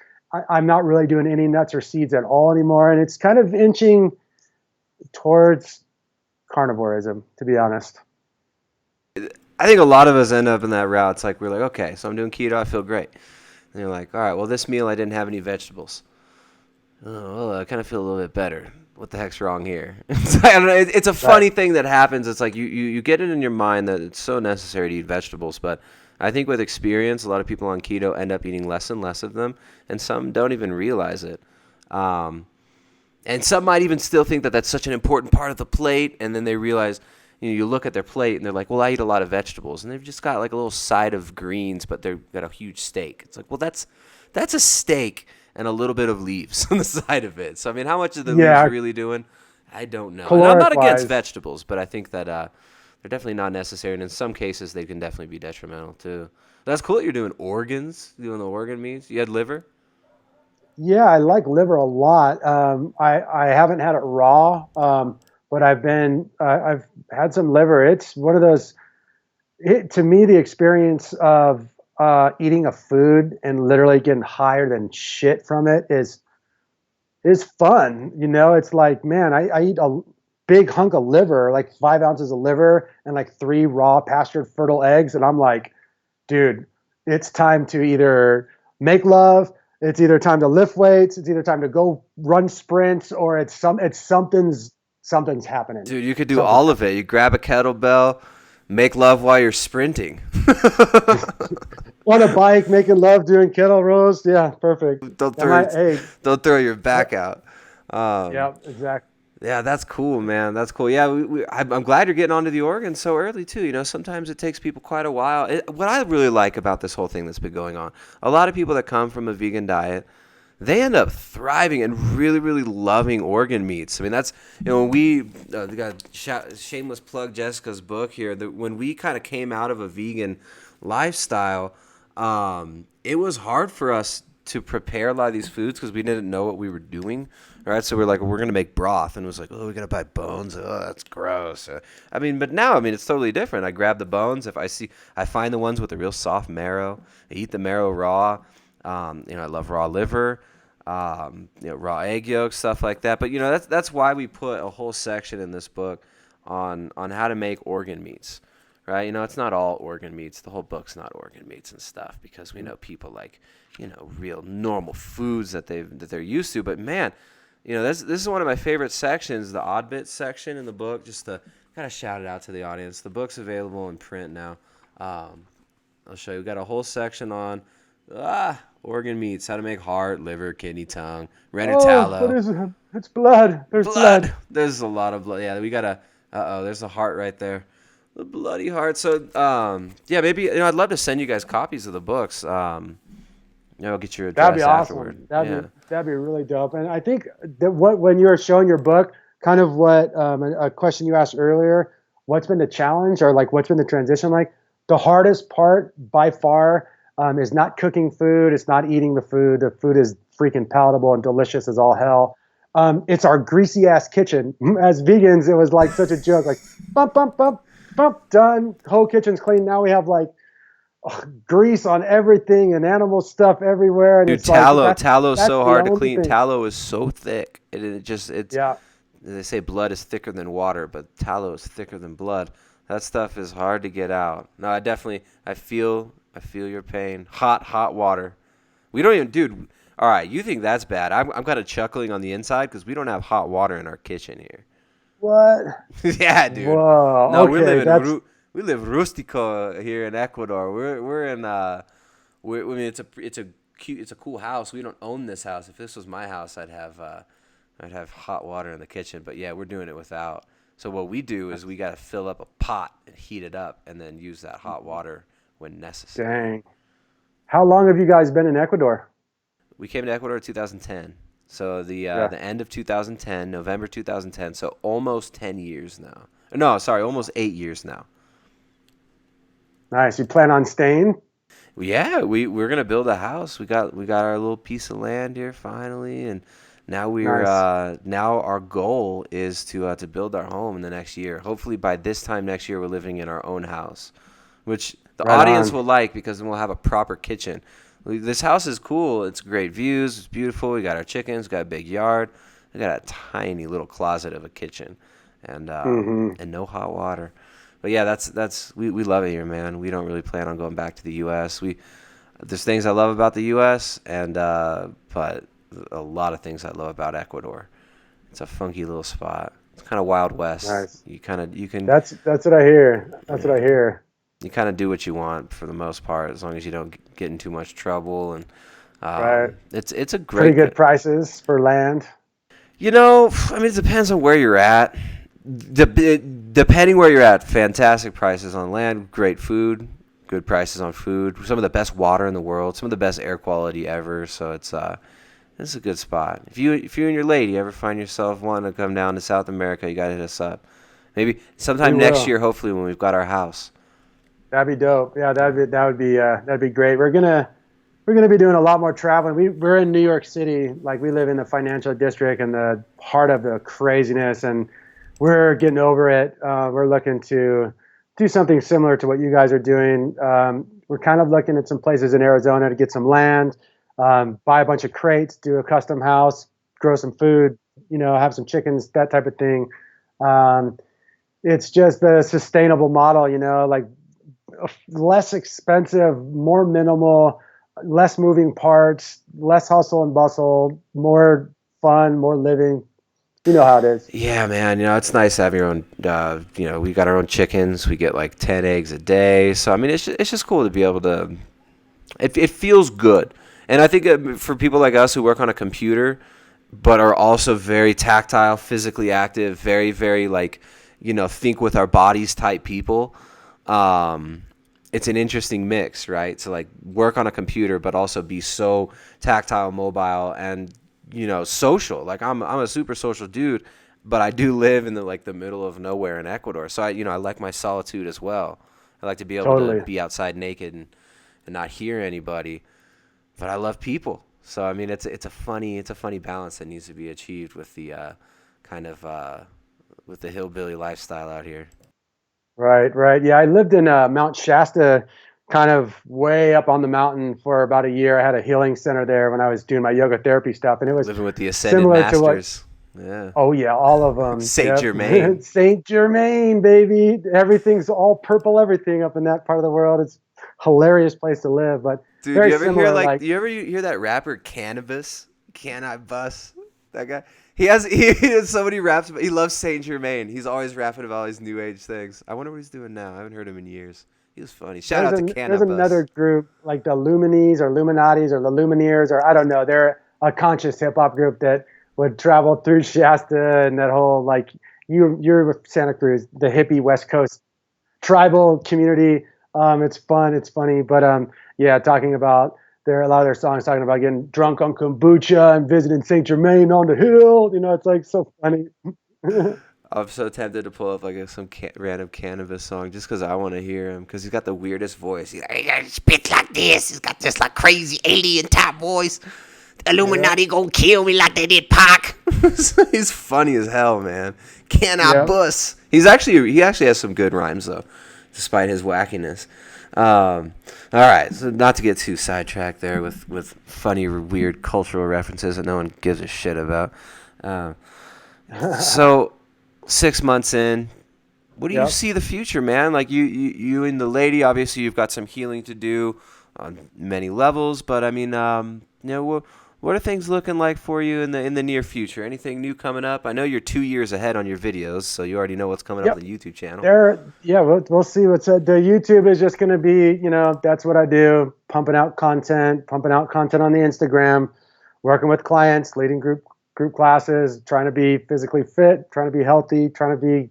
I'm not really doing any nuts or seeds at all anymore, and it's kind of inching towards carnivorism, to be honest. I think a lot of us end up in that route. It's like we're like, okay, so I'm doing keto. I feel great. And you're like, all right, well, this meal I didn't have any vegetables. Oh, well, I kind of feel a little bit better. What the heck's wrong here? It's like, I don't know. It's a Right. funny thing that happens. It's like you get it in your mind that it's so necessary to eat vegetables, but I think with experience, a lot of people on keto end up eating less and less of them, and some don't even realize it. Um, and some might even still think that that's such an important part of the plate, and then they realize, you look at their plate and they're like, well, I eat a lot of vegetables, and they've just got like a little side of greens, but they've got a huge steak. It's like, well, that's a steak and a little bit of leaves on the side of it. So I mean, how much of the leaves Yeah, really doing? I don't know. And I'm caloric not against wise. vegetables, but I think that they're definitely not necessary, and in some cases they can definitely be detrimental too. That's cool that you're doing organs, doing the organ meats. You had liver. Yeah, I like liver a lot. I haven't had it raw, but I've had some liver. It's one of those. To me, the experience of eating a food and literally getting higher than shit from it is fun. You know, it's like, man, I eat a big hunk of liver, like 5 ounces of liver, and like 3 raw pastured fertile eggs, and I'm like, dude, it's time to either make love, it's either time to lift weights, it's either time to go run sprints, or it's something's happening. Dude, you could do Something's all of happening. it. You grab a kettlebell, make love while you're sprinting. On a bike, making love, doing kettle rows. Yeah, perfect. don't That throw might, hey, don't throw your that, back out. Um, yeah, exactly. yeah, that's cool, man. That's cool. Yeah, I'm glad you're getting onto the organ so early too. Sometimes it takes people quite a while. What I really like about this whole thing that's been going on, a lot of people that come from a vegan diet, they end up thriving and really, really loving organ meats. I mean, that's, when we got shameless plug Jessica's book here, that when we kind of came out of a vegan lifestyle, it was hard for us to prepare a lot of these foods because we didn't know what we were doing. Right, so we're like, we're gonna make broth, and it was like, oh, we gotta buy bones. Oh, that's gross. But now, it's totally different. I grab the bones. I find the ones with a real soft marrow. I eat the marrow raw. I love raw liver, raw egg yolks, stuff like that. But that's why we put a whole section in this book on how to make organ meats. Right, it's not all organ meats. The whole book's not organ meats and stuff because we know people like, real normal foods that they're used to. But man. This is one of my favorite sections, the odd bits section in the book. Just to kind of shout it out to the audience. The book's available in print now. I'll show you. We got a whole section on organ meats, how to make heart, liver, kidney, tongue, rendered tallow. What is it? It's blood. There's blood. There's a lot of blood. Yeah, we got there's a heart right there. The bloody heart. So, maybe, I'd love to send you guys copies of the books. I'll get your address afterward. That'd be really dope. And I think that when you were showing your book, kind of what a question you asked earlier, what's been the challenge or like what's been the transition like? The hardest part by far is not cooking food. It's not eating the food. The food is freaking palatable and delicious as all hell. It's our greasy ass kitchen. As vegans, it was like such a joke. Like bump, bump, bump, bump, done. Whole kitchen's clean. Now we have like grease on everything and animal stuff everywhere. And dude, it's tallow's so hard to clean. Tallow is so thick. Yeah. They say blood is thicker than water, but tallow is thicker than blood. That stuff is hard to get out. No, I feel your pain. Hot water. We don't even, dude. All right, you think that's bad? I'm kind of chuckling on the inside because we don't have hot water in our kitchen here. What? Yeah, dude. Whoa. No, okay, we live rustico here in Ecuador. We're in it's a cool house. We don't own this house. If this was my house, I'd have hot water in the kitchen. But yeah, we're doing it without. So what we do is we got to fill up a pot and heat it up, and then use that hot water when necessary. Dang. How long have you guys been in Ecuador? We came to Ecuador in 2010. So the end of 2010, November 2010. So almost 10 years now. No, sorry, almost 8 years now. Nice. You plan on staying? Yeah, we're gonna build a house. We got our little piece of land here finally, and now now our goal is to build our home in the next year. Hopefully by this time next year we're living in our own house, which the audience will like because then we'll have a proper kitchen. This house is cool. It's great views. It's beautiful. We got our chickens. Got a big yard. We got a tiny little closet of a kitchen, and no hot water. But yeah, we love it here, man. We don't really plan on going back to the U.S. There's things I love about the U.S. but a lot of things I love about Ecuador. It's a funky little spot. It's kind of Wild West. Nice. You can. That's what I hear. That's what I hear. You kind of do what you want for the most part, as long as you don't get in too much trouble. And right. It's a great. Pretty good prices for land. It depends on where you're at. Depending where you're at, fantastic prices on land, great food, good prices on food, some of the best water in the world, some of the best air quality ever. So it's a good spot. If you and your lady ever find yourself wanting to come down to South America, you gotta hit us up. Maybe sometime next year, hopefully when we've got our house. That'd be dope. Yeah, that'd be great. We're gonna be doing a lot more traveling. We're in New York City, like we live in the financial district and the heart of the craziness, and we're getting over it. We're looking to do something similar to what you guys are doing. We're kind of looking at some places in Arizona to get some land, buy a bunch of crates, do a custom house, grow some food, have some chickens, that type of thing. It's just the sustainable model, like less expensive, more minimal, less moving parts, less hustle and bustle, more fun, more living. You know how it is. Yeah, man. It's nice to have your own. We got our own chickens. We get like 10 eggs a day. So it's just cool to be able to. It feels good, and I think for people like us who work on a computer, but are also very tactile, physically active, very very think with our bodies type people. It's an interesting mix, right? So work on a computer, but also be so tactile, mobile, and social. Like I'm a super social dude, but I do live in the middle of nowhere in Ecuador. So I like my solitude as well. I like to be able to be outside naked and not hear anybody. But I love people. So I mean, it's a funny balance that needs to be achieved with the kind of with the hillbilly lifestyle out here. Right, right. Yeah, I lived in Mount Shasta, kind of way up on the mountain for about a year. I had a healing center there when I was doing my yoga therapy stuff, and it was Living with the ascended similar to what. masters. Yeah. Oh yeah, all of them. Saint Yep, Germain. Saint Germain, baby. Everything's all purple. Everything up in that part of the world. It's hilarious place to live, but Dude, very similar. Like, you ever hear that rapper Cannabis? Can I bust? That guy. He has so many raps about, he loves Saint Germain. He's always rapping about all these new age things. I wonder what he's doing now. I haven't heard him in years. He was funny. Shout out to there's Cannabis. another group like the Luminees or Illuminatis or the Lumineers or I don't know. They're a conscious hip hop group that would travel through Shasta and that whole like you're with Santa Cruz, the hippie West Coast tribal community. It's fun, it's funny, but yeah, talking about a lot of their songs talking about getting drunk on kombucha and visiting Saint Germain on the hill. You know, it's like so funny. I'm so tempted to pull up like some random Cannabis song just because I want to hear him because he's got the weirdest voice. He spits like this. He's got this like crazy alien type voice. The Yeah, Illuminati gonna kill me like they did Pac. He's funny as hell, man. Can I yeah. bust? He actually has some good rhymes though, despite his wackiness. All right, so not to get too sidetracked there with funny, weird cultural references that no one gives a shit about. Um, so 6 months in, what do you Yep. see the future, man? Like you and the lady, obviously you've got some healing to do on many levels, but I mean, what are things looking like for you in the near future? Anything new coming up? I know you're 2 years ahead on your videos, so you already know what's coming up on Yep. the YouTube channel. Yeah, we'll see what's the YouTube is just going to be, that's what I do, pumping out content on the Instagram, working with clients, leading group classes, trying to be physically fit, trying to be healthy, trying to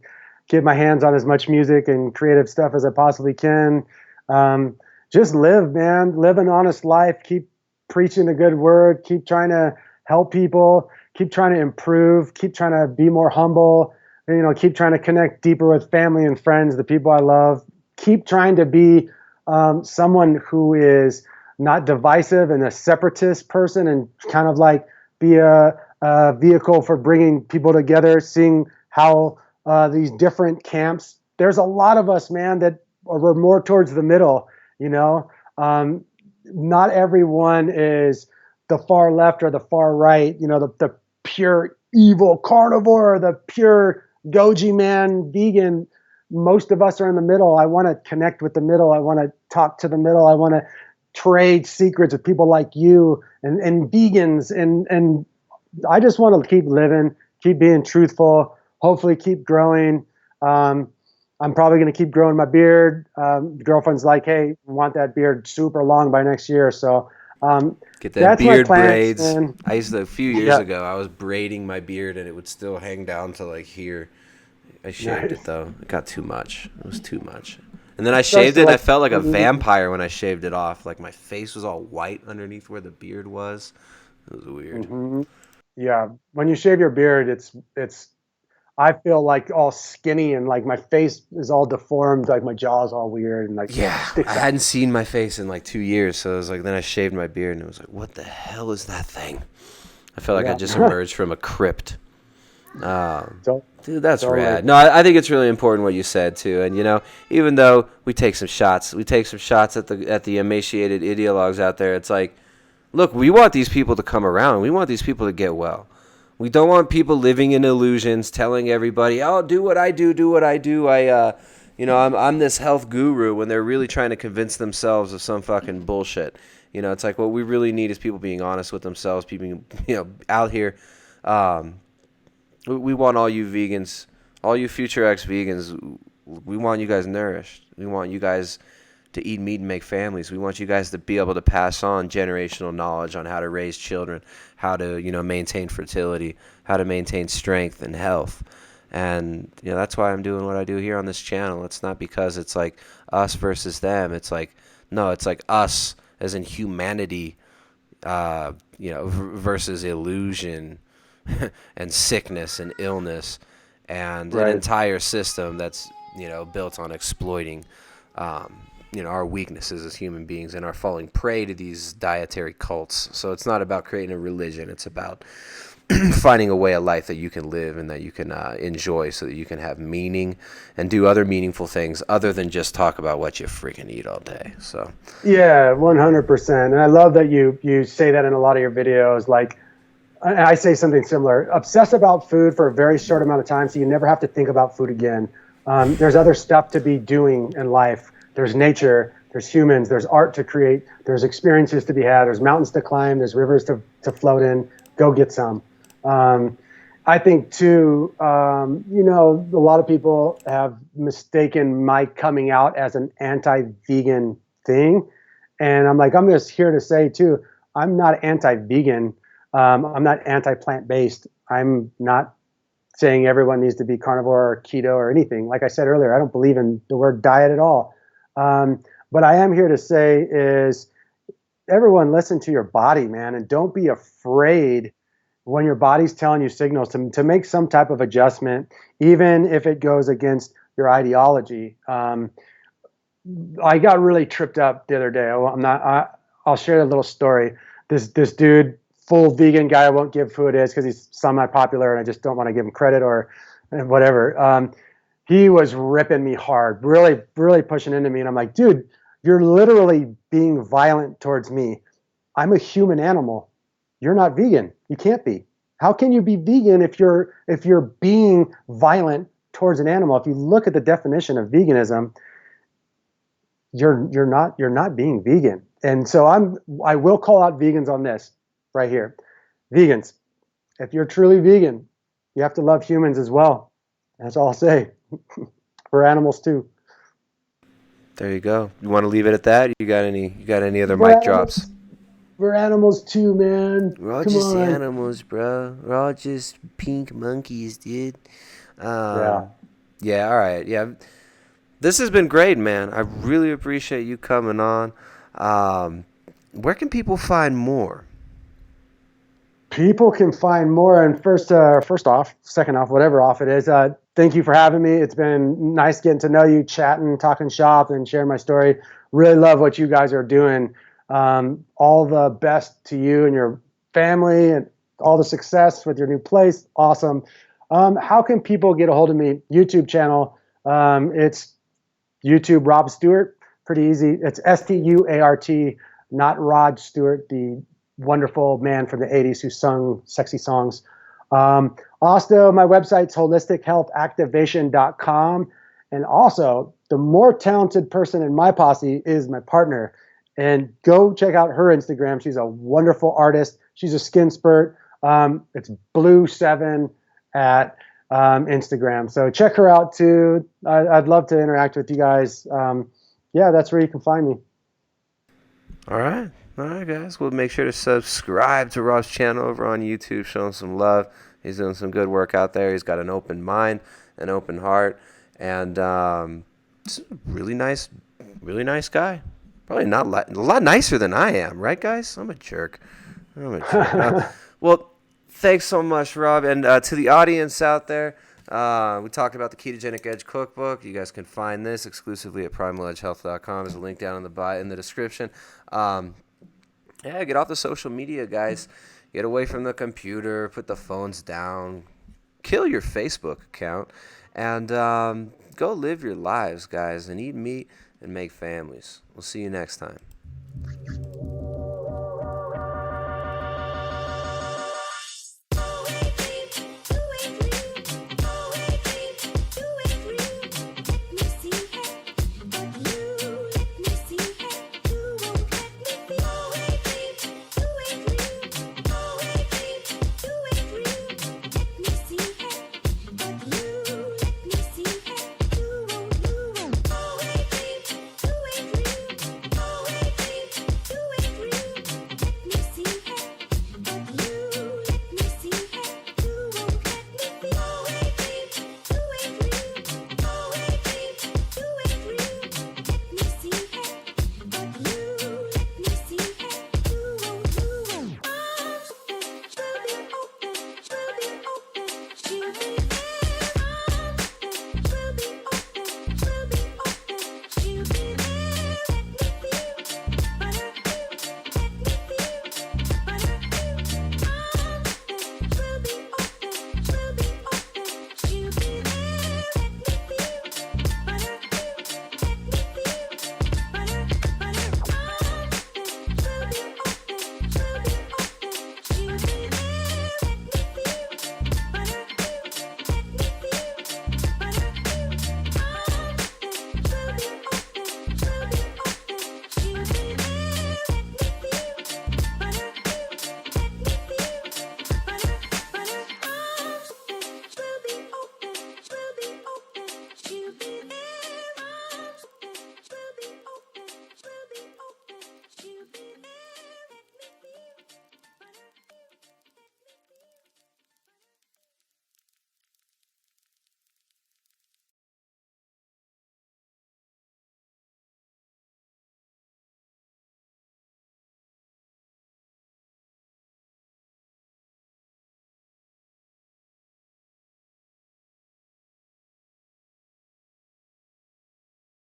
get my hands on as much music and creative stuff as I possibly can. Um, just live, man, live an honest life, keep preaching the good word, keep trying to help people, keep trying to improve, keep trying to be more humble, keep trying to connect deeper with family and friends, the people I love. Keep trying to be someone who is not divisive and a separatist person, and kind of like be a vehicle for bringing people together. Seeing how these different camps. There's a lot of us, man, that we're more towards the middle. You know, not everyone is the far left or the far right. The pure evil carnivore, or the pure goji man vegan. Most of us are in the middle. I want to connect with the middle. I want to talk to the middle. I want to trade secrets with people like you and vegans, and I just want to keep living, keep being truthful, hopefully keep growing. I'm probably going to keep growing my beard. Girlfriend's like, hey, we want that beard super long by next year. So Get that that's my beard plans, braids. man. I used to a few years Yeah, ago. I was braiding my beard and it would still hang down to like here. I shaved it nice. though. It got too much. It was too much. And then I Starts shaved to it and I like, felt like a vampire when I shaved it off. Like my face was all white underneath where the beard was. It was weird. hmm yeah. When you shave your beard, it's. I feel like all skinny and like my face is all deformed, like my jaw's all weird and like Yeah, I sticks out. hadn't seen my face in like 2 years, so it was like then I shaved my beard and it was like, what the hell is that thing? I felt like I Yeah, just emerged from a crypt. Um, so Dude, that's totally. rad. No, I think it's really important what you said too. And even though we take some shots at the emaciated ideologues out there. It's like, look, we want these people to come around. We want these people to get well. We don't want people living in illusions, telling everybody, "Oh, do what I do, do what I do." I'm this health guru when they're really trying to convince themselves of some fucking bullshit. It's like what we really need is people being honest with themselves, people, out here. Um, we want all you vegans, all you future ex-vegans, we want you guys nourished. We want you guys to eat meat and make families. We want you guys to be able to pass on generational knowledge on how to raise children, how to, maintain fertility, how to maintain strength and health. And, that's why I'm doing what I do here on this channel. It's not because it's like us versus them. It's like, no, it's like us as in humanity, versus illusion and sickness and illness and an Right. entire system that's built on exploiting, um, our weaknesses as human beings and are falling prey to these dietary cults. So it's not about creating a religion. It's about finding a way of life that you can live and that you can enjoy, so that you can have meaning and do other meaningful things other than just talk about what you freaking eat all day. So Yeah, 100%. And I love that you say that in a lot of your videos. Like, I say something similar. Obsess about food for a very short amount of time so you never have to think about food again. There's other stuff to be doing in life. There's nature, there's humans, there's art to create, there's experiences to be had, there's mountains to climb, there's rivers to float in. Go get some. I think too, a lot of people have mistaken my coming out as an anti-vegan thing. And I'm like, I'm just here to say too, I'm not anti-vegan. I'm not anti-plant-based. I'm not saying everyone needs to be carnivore or keto or anything. Like I said earlier, I don't believe in the word diet at all. But I am here to say is everyone listen to your body, man, and don't be afraid when your body's telling you signals to make some type of adjustment, even if it goes against your ideology. I got really tripped up the other day. I'll share a little story. This dude, full vegan guy, I won't give who it is because he's semi-popular and I just don't want to give him credit or whatever. He was ripping me hard, really, really pushing into me. And I'm like, dude, you're literally being violent towards me. I'm a human animal. You're not vegan. You can't be. How can you be vegan if you're being violent towards an animal? If you look at the definition of veganism, you're not being vegan. And so I will call out vegans on this right here. Vegans, if you're truly vegan, you have to love humans as well. That's all I'll say. For animals too. there you go. You want to leave it at that? You got any other For mic drops? we're animals too, man. We're all Come just on. animals, bro. We're all just pink monkeys, dude. Yeah. Um, yeah, all right. Yeah. This has been great, man. I really appreciate you coming on. Um, where can people find more? People can find more. And first off, second off, whatever off it is, thank you for having me. It's been nice getting to know you, chatting, talking shop, and sharing my story. Really love what you guys are doing. All the best to you and your family, and all the success with your new place. Awesome. How can people get a hold of me? YouTube channel. It's YouTube Rob Stewart. Pretty easy. It's STUART, not Rod Stewart, the wonderful man from the 80s who sung sexy songs. Also, my website's holistichealthactivation.com. And also, the more talented person in my posse is my partner. And go check out her Instagram. She's a wonderful artist. She's a skin spurt. It's Blue7 at Instagram. So check her out too. I'd love to interact with you guys. Yeah, that's where you can find me. All right. All right, guys. Well, make sure to subscribe to Rob's channel over on YouTube. Show him some love. He's doing some good work out there. He's got an open mind, an open heart, and just a really nice guy. Probably not a lot nicer than I am, right, guys? I'm a jerk. Well, thanks so much, Rob. And to the audience out there, we talked about the Ketogenic Edge Cookbook. You guys can find this exclusively at primaledgehealth.com. There's a link down in the description. Yeah, get off the social media, guys. Get away from the computer. Put the phones down. Kill your Facebook account. And go live your lives, guys, and eat meat and make families. We'll see you next time.